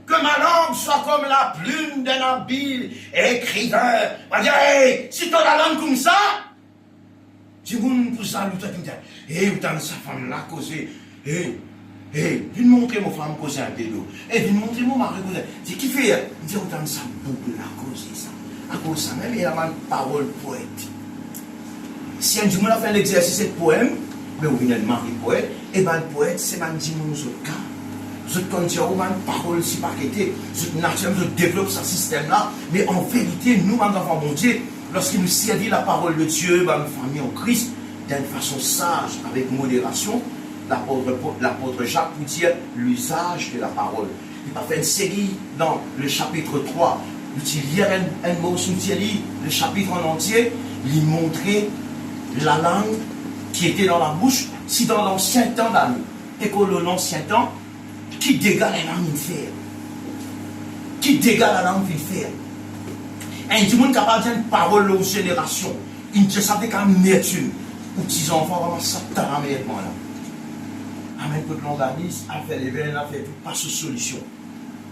que ma langue soit comme la plume d'un habile écrivain. On va dire, hey, si tu as la langue comme ça, si vous ne pouvez pas nous dire, hey, vous avez sa femme là causée, hey, viens montrer mon femme causer un pédo, hey, viens montrer mon mari causer. C'est qui fait? Il dit, vous avez sa boucle là causer ça. À cause de ça même, il y a une parole poète. Si un jour on a fait l'exercice de poème, mais vous venez de marier poète, et bien le poète, c'est un petit monde autres cas. Vous connaissez une parole si pas qu'était, vous naturellement développe ce système-là, mais en vérité, nous, en enfants mon Dieu, lorsqu'il nous servit la parole de Dieu, dans une famille en Christ, d'une façon sage, avec modération, l'apôtre Jacques vous dire l'usage de la parole. Il a fait une série dans le chapitre 3, il y a un mot sous le chapitre en entier, il montrait la langue qui était dans la bouche, si dans l'ancien temps d'année, et que l'ancien temps, qui dégage la langue faire. Qui dégage la langue faire. Et il monde capable de dire une parole aux générations. Il ne savait qu'à mettre une. Pour petits enfants, vraiment, ça t'a ramené là. Amen, que l'organisme a fait les veines, a fait tout, pas de solution.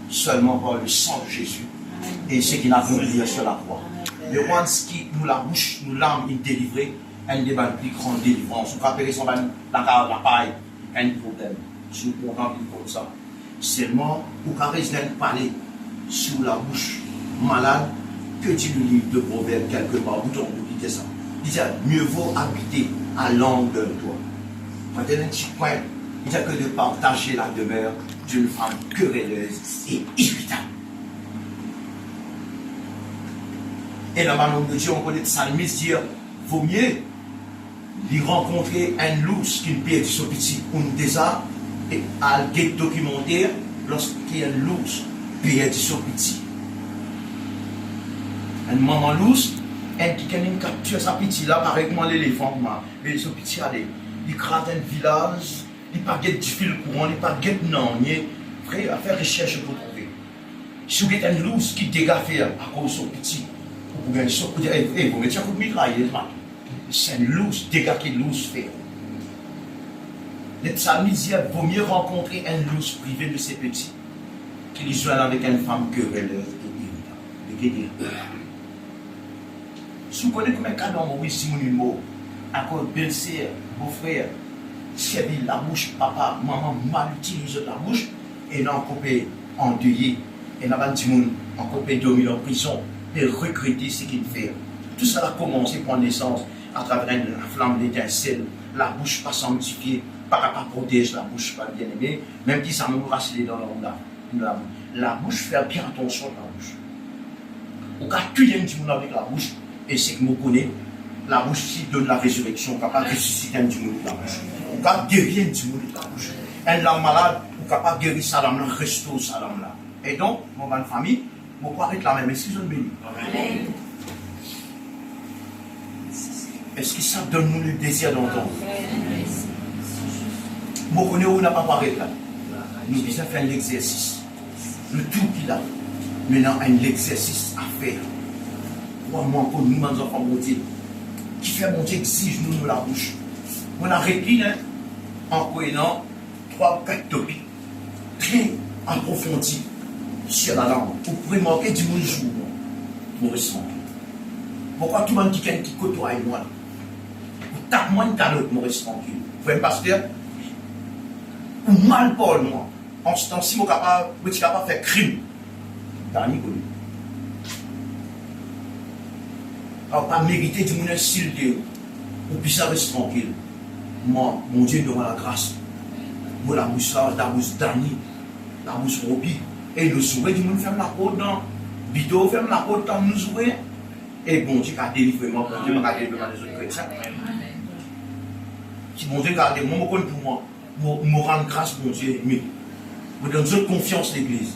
Seulement par le sang de Jésus. Et ce qu'il a accompli sur la croix. Le roi qui nous la bouche, nous l'âme, il délivrait, elle n'est pas plus grande délivrance. Vous rappelez son la paille, un problème. Si vous pouvez remplir comme ça. Seulement, vous pouvez parler sous la bouche malade que tu le livre de proverbe quelque part. Vous dites ça. Il dit mieux vaut habiter à l'angle de toi. Quand il y a un petit point, il dit que de partager la demeure d'une femme querelleuse et irritable. Et dans la langue de Dieu, on connaît le psalmiste dire vaut mieux lui rencontrer un loup qui perd son petit ou une désart et à le documentaire lorsqu'il y a un loup perd son petit. Une maman lousse, elle qui capture sa petite là, pareil comme l'éléphant, mais son petit il crade un village, il pas guette du fil courant, il pas guette non, il frère à faire recherche pour trouver. Si vous avez un lousse qui dégage à cause de son petit, vous pouvez dire, vous mettez un coup de mitraille, c'est un lousse, dégâts qui lousse fait. Les psalmistes disent vaut mieux rencontrer un lousse privé de ses petits qu'il joue avec une femme querelleuse et irritable. Si vous connaissez comme un cas dans mon si mon mot, à cause de belle-sœur, beau-frère, servir la bouche, papa, maman mal utilise la bouche, et non coupé endeuillé, et n'a pas dit en coupé dormi en prison, et regretter ce qu'il fait. Tout ça a commencé par naissance à travers la flamme d'étincelle, la bouche pas sanctifiée, pas protéger la bouche pas bien aimée, même si ça me rassure dans la bouche, faire bien attention à la bouche. Au cas tu viens du monde avec la bouche, et c'est que vous connaissez, la bouche qui donne la résurrection, capable de ressusciter un du monde de la bouche. Au cas guérir un du monde de la bouche. Un homme malade, ou capable de guérir sa lame là, restaure sa lame là. Et donc, mon bonne famille, vous pouvez être la même, est-ce qu'ils ont béni? Est-ce que ça donne nous le désir d'entendre? Vous connaissez où on n'a pas parlé là? Nous devons faire l'exercice. Le tout qu'il a. Maintenant, un exercice à faire. Crois-moi pour nous, mes enfants, mon Dieu. Qui fait mon Dieu exige nous la bouche. On a réplié en prenant 3 ou 4 topics très approfondis sur la langue. Vous pouvez manquer du monde jour, mon ressent. Pourquoi tout le monde qui côtoie moi? Vous tapez moins de calotte, mon ressent tranquille. Vous voyez, pasteur? Ou mal pour moi. En ce temps-ci, vous êtes capable de faire crime. Dernier connu. Alors, pas mériter du monde style de vous puissiez rester tranquille. Moi, mon Dieu, devant la grâce. Moi, la bouche là, la bouche d'Annie, la bouche Roby. Et le sourire du monde ferme la porte dans. Bidot ferme la porte dans nous sourire. Et bon Dieu a délivré moi, bon Dieu m'a délivré des autres chrétiens. Si mon Dieu garde moi, pour moi, me rendre grâce, mon Dieu, mais me donne toute confiance l'église.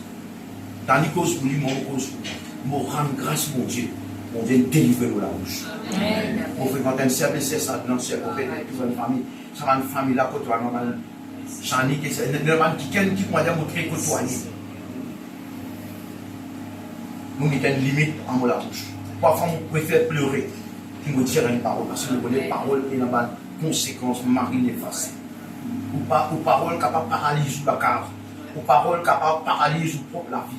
Dans les causes pour lui, mon cause pour me rendre grâce, mon Dieu. Mon Dieu, délivre-nous la bouche. Pour fréquenter un service, c'est ça, non, c'est pour faire une famille. Ça va une famille là, côtoyer, normal. J'en ai qui m'a dit, montrer côtoyer. Nous mettons une limite en mot la bouche. Parfois, on préfère pleurer que me dire une parole. Parce que les paroles ont une conséquence, mari néfaste. Ou paroles capables de paralyser la cave. Ou paroles capables de paralyser la vie.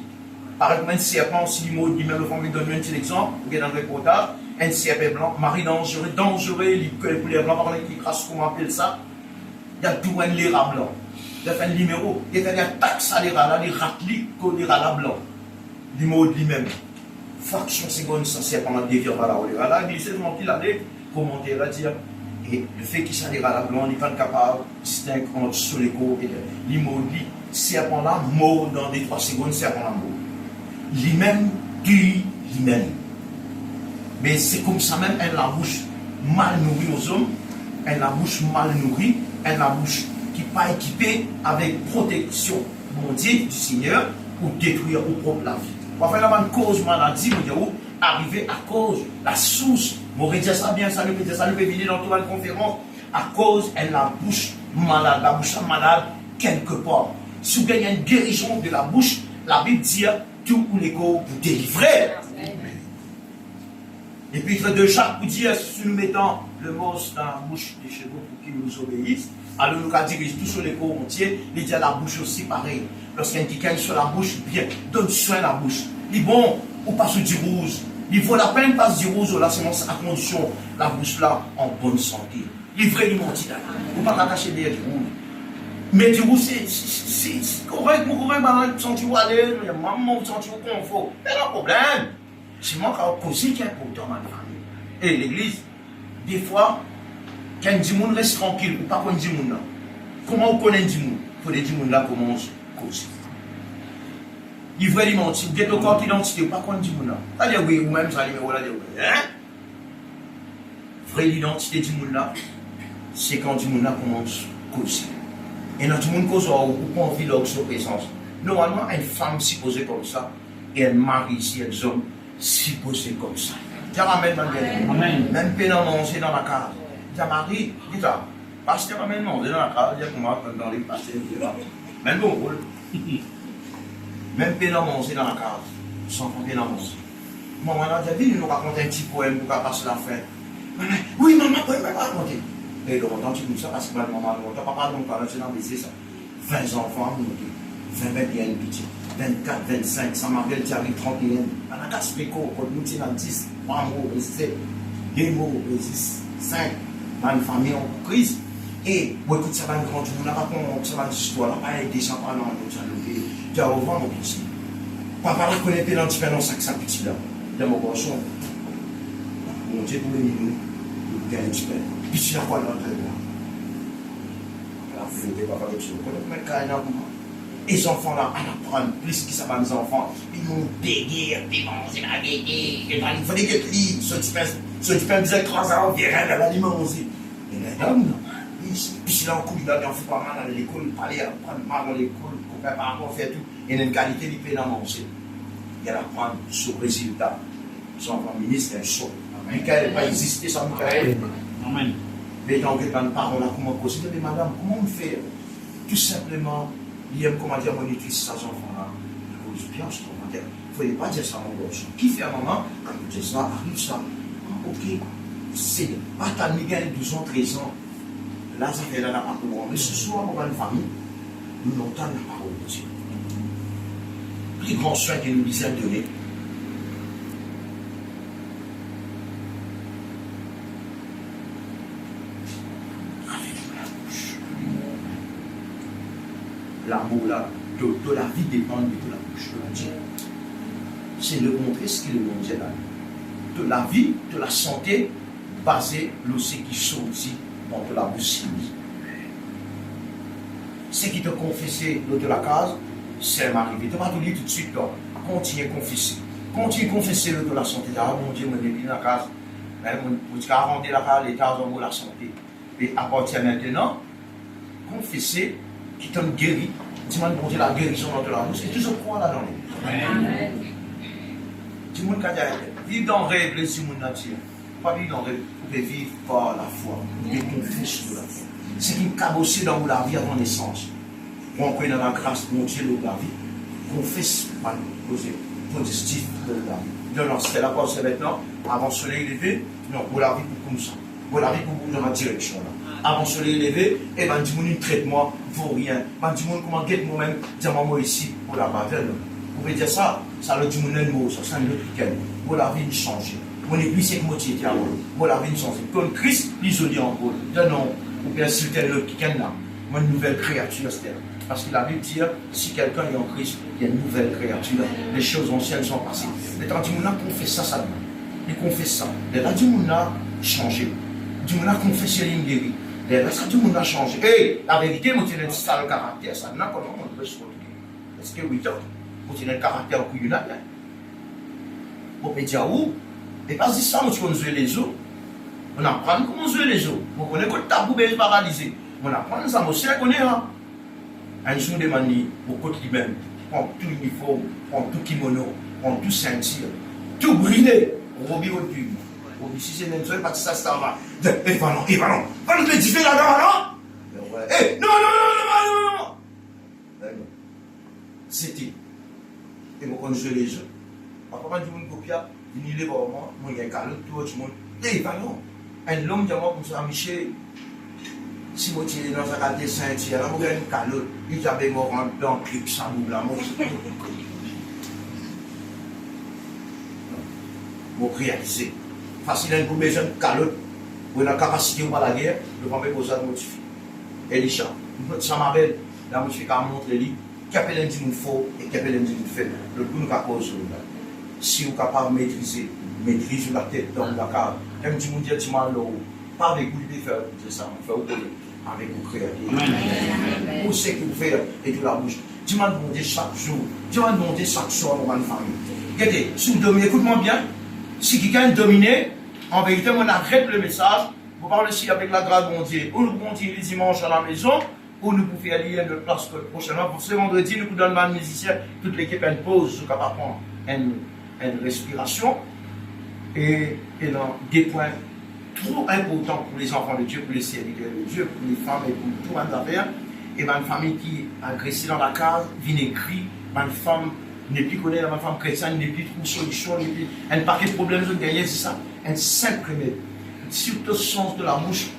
Par exemple, un serpent, si le mot dit, même le fond, donne un petit exemple, vous dans le reportage, un serpent blanc, mari dangereux, il peut les blancs, par exemple, grâce comment on appelle ça, il y a tout un lira blanc. Il y a fait un numéro, il y a un taxe à lira là, les ratlis qu'on lira là blanc. Les mots de lui-même. Fraction seconde, ça c'est pendant des vies, voilà, on lira là, il sait comment il allait commenter, là, dire. Et le fait qu'il s'allait à la blanc, il n'est pas capable de distinguer entre sur les cours et les mots de lui. Serpent là, mot dans les 3 secondes, serpent là, mot. Lui-même tue lui-même. Mais c'est comme ça même, elle la bouche mal nourrie aux hommes, elle la bouche mal nourrie, elle la bouche qui n'est pas équipée avec protection, mon Dieu, du Seigneur, pour détruire ou propre la vie. Parfois, il y a une cause maladie, on dit, arriver à cause, la source, on va dire ça bien, ça nous peut venir dans toute la conférence, à cause, elle la bouche malade, la bouche malade, quelque part. Si vous gagnez une guérison de la bouche, la Bible dit, tout pour les corps pour délivrer. Et puis, il de Jacques pour dire, si nous mettons le mot dans la bouche des chevaux pour qu'ils nous obéissent, alors nous allons diriger tout sur les corps entiers, il dit à la bouche aussi pareil. Lorsqu'il y a un qui sur la bouche, bien, donne soin à la bouche. Il est bon, ou pas sur du rouge. Il vaut la peine pas du rouge, là, c'est à condition, la bouche là, en bonne santé. Livré du menti là. Ou pas cacher derrière du rouge. Mais du rouge, c'est correct, vous pouvez me sentir à l'aise, maman, vous sentir au confort. Mais le problème, c'est moi qui ai posé qui est important dans la famille. Et l'église, des fois, quand du monde reste tranquille, ou pas qu'on dit monde là. Comment on connaît du monde? Il faut que du monde là commence à causer. Il veut les mentir, vous êtes au corps d'identité, ou pas qu'on dit monde là. C'est-à-dire, oui, ou même ça, les là, hein? Vraie l'identité du monde là, c'est quand du monde là commence à causer. Et notre monde cause ou pas envie de sa présence. Normalement, une femme supposée comme ça, et un mari, si un homme, supposé comme ça. Tiens, ramène ma belle. Même pénal manger dans la case. Tiens, Marie, dis-toi, pasteur ramène manger dans la case, dis comment dans les pasteurs, même bon rôle. Même pénal manger dans la case, sans pénal manger. Maman a dit, il nous raconte un petit poème pour qu'elle passe la fin. Oui, maman, oui, maman, raconter. Et le montant, tu dis ça parce que maman, papa, donc, c'est dans les ça. 20 enfants, 20 bien une petite. 24, 25, ça m'appelle, tu arrives 31. On a 4 spécos, quand nous sommes dans 10, 3 mots, 2 mots, 6, 5. Dans une famille en crise. Et, bon, écoute, ça va une grande, on n'a pas ça va une histoire, là, pas des gens parlant, donc ça nous fait. Tu as revoir mon petit. Papa, là, connaît dans le petit peu dans ça petit là. Dans mon garçon. Mon Dieu, pour les minutes, il y a un petit peu. Puis, tu as quoi dans le là? Là, vous ne pas faire des choses. Mais quand il y a un moment. Et les enfants là, on apprend plus qu'ils savent les enfants. Ils vont béguer, ils vont manger la béguer. Il fallait que tu lis. Ceux qui peuvent dire 3 ans, ils viennent à l'aliment aussi. Et les hommes, puis si là, on coupe, il ne fait pas mal à l'école, il fallait apprendre mal à l'école, pour faire par rapport, faire tout. Et il y a une qualité qui peut manger. Il y a apprendre sur le résultat. Son ministre, c'est un saut. Michael n'a pas existé sans Michael. Amen. Mais donc, dans la parole, comment possible, mais madame, comment on fait? Tout simplement. Il aime comment dire, on utilise ces enfants-là. Il cause bien, je trouve. Il ne fallait pas dire ça à mon garçon. Qui fait un moment, quand il dit ça, arrive ça. Ok, c'est pas ta Miguel, 12 ans, 13 ans. Là, ça fait là la parole. Mais ce soir, on va une famille, nous entendons la parole de Dieu. plus grand soin qu'il nous a donné. L'amour là, de la vie dépend de la bouche de Dieu. C'est le montrer ce qu'il est mondial là. De la vie, de la santé, basée sur ce qui sortit dans la bouche. Ce qui te confessait de la case, c'est m'arrivé. Tu vas te dire tout de suite, continue à confesser. Continue à confesser de la santé. Ah mon Dieu, mon Dieu, dans la case. Vous avez rendu la case, l'état de la santé. Et à partir de maintenant, confesser qui t'en guérit. Dis-moi, bon Dieu, la guérison dans la bouche. Et toujours croire là-dedans. Amen. Dis-moi, vivre dans le rêve, les simons nature. Pas vivre dans le rêve, vous pouvez vivre par la foi. Vous pouvez confesser de la foi. C'est qui me cabossait dans la vie avant naissance. On croit dans la grâce de mon Dieu de la vie. Confesse par le positif de la vie. Non, c'est la pensée maintenant. Avant le soleil levé, non, pour la vie pour comme ça. Pour la vie pour vous dans la direction là. Avant le soleil levé, et ben dis-moi, traite-moi, vaut rien. Ben dis-moi, comment guette moi-même, dis-moi moi ici, pour la bavelle. Vous pouvez dire ça, ça le dit mon mot, ça c'est un autre week-end. Pour la vie change. Mon église c'est que moi qui à pour la vie change. Comme Christ, l'isolé en rôle. Non, ou bien si tel le week-end là, moi une nouvelle créature, c'est parce que la Bible dit, si quelqu'un est en Christ, il y a une nouvelle créature. Les choses anciennes sont passées. Mais quand on a confessé ça, ça demande. Il confesse ça. Les là, du monde a changé. Du monde a confessé une guérie. Les là, ça, du monde a changé. Et la vérité, moi, tu as ça le caractère, ça n'a pas comment on peut se retrouver. Parce que 8 ans, moi, tu as le caractère au couillon là. On peut dire où? Et pas si ça, moi, tu connais jouer les eaux. On apprend comment jouer les eaux. On connaît que le tabou est paralysé. On apprend ça, moi aussi, on connaît. Un jour de manie, au côté lui-même, prend tout uniforme, prend tout kimono, prend tout ceinture, tout brûlé, Roby au tube. Roby, si c'est une seule partie, ça va. Eh, va non, va nous édifier là-dedans, non? Eh, non. C'était. Et moi, quand je les jeux, papa m'a dit, mon copia, il est vraiment, moi, il y a un calot, tout le monde. Eh, va non. Un homme de moi, comme ça, Michel. Si vous tirez dans sa carte de ceinture, vous avez une calotte, vous avez mort dans le clip sans nous la mort. Vous réalisez. Facile pour les jeunes calotte, vous avez la capacité de la guerre, vous pouvez poser à modifier. Elisha, ça m'appelle, la modifier qu'à montrer lui, qui appelle un dimanche faux et qui appelle un dimanche fait. Le coup nous cause là. Si vous êtes capable de maîtriser la tête dans la cave, même si vous dites dimanche pas avec vous de faire ça, on fait au avec vos créateurs. Pour ce que vous faites et de la bouche. Dis-moi de demander chaque jour. Dis-moi de demander chaque soir dans ma famille. Regardez, si vous dominez, écoute-moi bien. Si quelqu'un est dominé, en vérité, on arrête le message. Vous parlez ici avec la grâce de mon Dieu. Ou nous pouvons dire les dimanches à la maison, ou nous pouvons aller à notre place prochainement. Pour ce vendredi, nous donnons à musicien, toute l'équipe a une pause, pour capable prendre une respiration. Et dans des points trop important pour les enfants de Dieu, pour les serviteurs de Dieu, pour les femmes et pour tout le monde affaire. Et ma femme qui est agressée dans la case, vient écrire, ma femme n'est plus connue, ma femme chrétienne n'est plus trouve solution, n'est plus, elle n'a pas de problème de gagner, c'est ça. Un simple remède. Si tu as le sens de la bouche,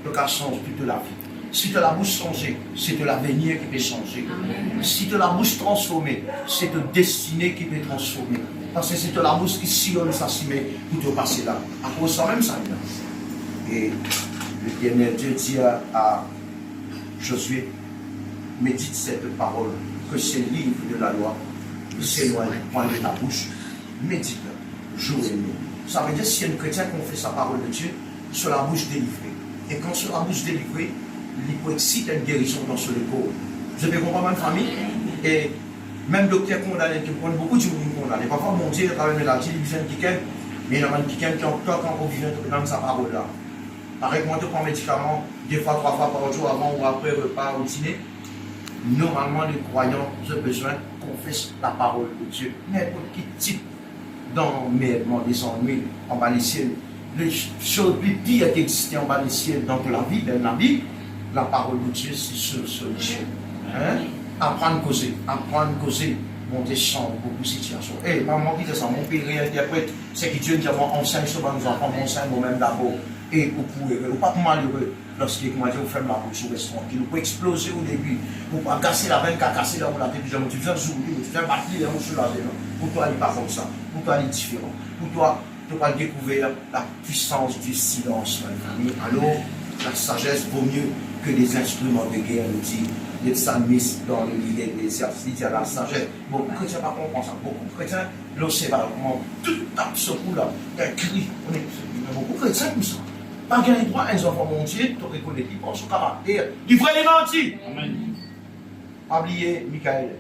tu as le sens de la vie. Si tu as la bouche changée, c'est de l'avenir qui peut changer. Amen. Si tu as la bouche transformée, c'est de destinée qui peut transformer. Parce que c'est de la bouche qui sillonne sa cimée pour te passer là. À cause de ça même, ça vient. Et le dernier Dieu dit à Josué, médite cette parole, que ce livre de la loi ne s'éloigne point de ta bouche. Médite-le, jour et nuit. Ça veut dire si un chrétien confesse sa parole de Dieu, sur la bouche délivrée. Et quand sur la bouche délivrée, l'hypoxie a une guérison dans ce corps. Vous avez compris ma famille? Et même docteur condamné, qui prend beaucoup de gens condamnés. Parfois, mon Dieu, il a une maladie, il vient de quelqu'un, mais il y a quelqu'un qui est encore quand on vient dans sa parole là. Pareil, moi, je prends un médicament 2 fois, 3 fois par jour, avant ou après repas au dîner. Normalement, les croyants ont besoin qu'on fasse la parole de Dieu. N'importe quel type d'emmerdement, des ennuis en bas des ciels. Les choses les pires qui existaient en bas des ciels dans la vie, dans la vie, la parole de Dieu, c'est solution. Hein? Apprendre à causer, monter sans beaucoup de situations. Et maman qui dit ça, mon père réinterprète, c'est que Dieu dit, enseigne sur nos enfants, enseigne moi-même d'abord. Et beaucoup heureux, ou pas malheureux. lorsque, comment dire, vous faites la bouche au restaurant, qui vous exploser au début, vous pas casser la veine, casser la tête, tu fais zoom, tu fais battre les gens sur la veine. Pour toi, il n'est pas comme ça. Pour toi, il est différent. Pour toi, tu vas découvrir la puissance du silence, ma famille. Alors, la sagesse vaut mieux que les instruments de guerre, nous dit les psalmistes dans le livre d'Ecclésiastes, il y a la sagesse. Beaucoup de chrétiens ne comprennent pas ça. Beaucoup de chrétiens, là, c'est pas comment tout tape ce coup-là, il y a un cri. Beaucoup de chrétiens comme ça. Pas gagner droit à un enfant montier, tu reconnais qui pense au caractère. Il faut les mentir. Pas oublier Michael,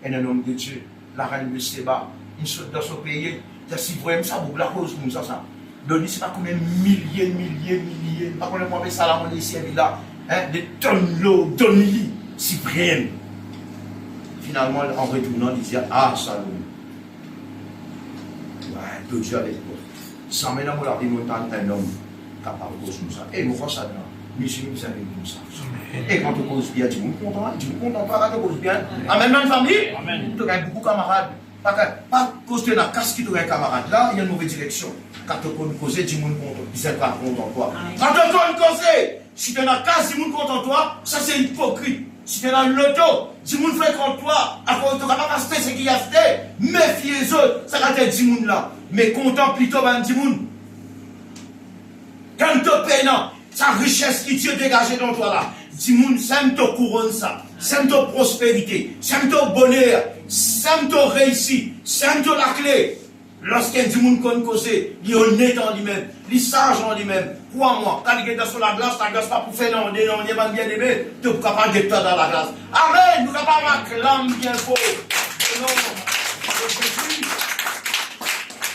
un homme de Dieu, la reine de Séba, une sorte dans son pays. Si vous voyez ça, vous la cause comme ça. Donc, c'est pas combien de milliers, pas combien de fois Salomon ici, là, des tonnes d'eau, tonnes Cyprien. Finalement, en retournant, il disait, ah, Salomon. Ouais, tout Dieu avec toi. Sans maintenant, vous l'avez monté un homme capable de cause comme ça. Et vous voyez ça, monsieur, vous savez comme ça. Et quand tu causes bien, tu me content, pas quand tu causes bien. Amen, même famille. Tu as beaucoup de camarades. Pas cause de la casse qui te un camarade là, il y a une mauvaise direction. Quand tu peux causer, dis moi content. Ils sont pas contents toi. Quand tu peux causer, si tu es dans la casse, dis moi content toi, ça c'est hypocrite. Si tu es dans le loto, dis moi fait contre toi, à cause de la capacité, c'est qu'il y a fait, méfiez les autres, ça va être dis moi là. Mais content plutôt, ben dis moi. Quand tu payes, sa richesse qui t'est dégagée dans toi là, dis moi, c'est ton couronne ça. C'est ton prospérité, c'est ton bonheur, c'est ton réussite, c'est ton la clé. Lorsqu'un dit moun kon cause, il est honnête en lui-même, il est sage en lui-même. Crois-moi, quand il est sur la glace pas pour faire non, il est pas bien aimé, tu es capable de toi dans la glace. Amen, nous sommes capables de clamer bien fort. Au nom de Jésus.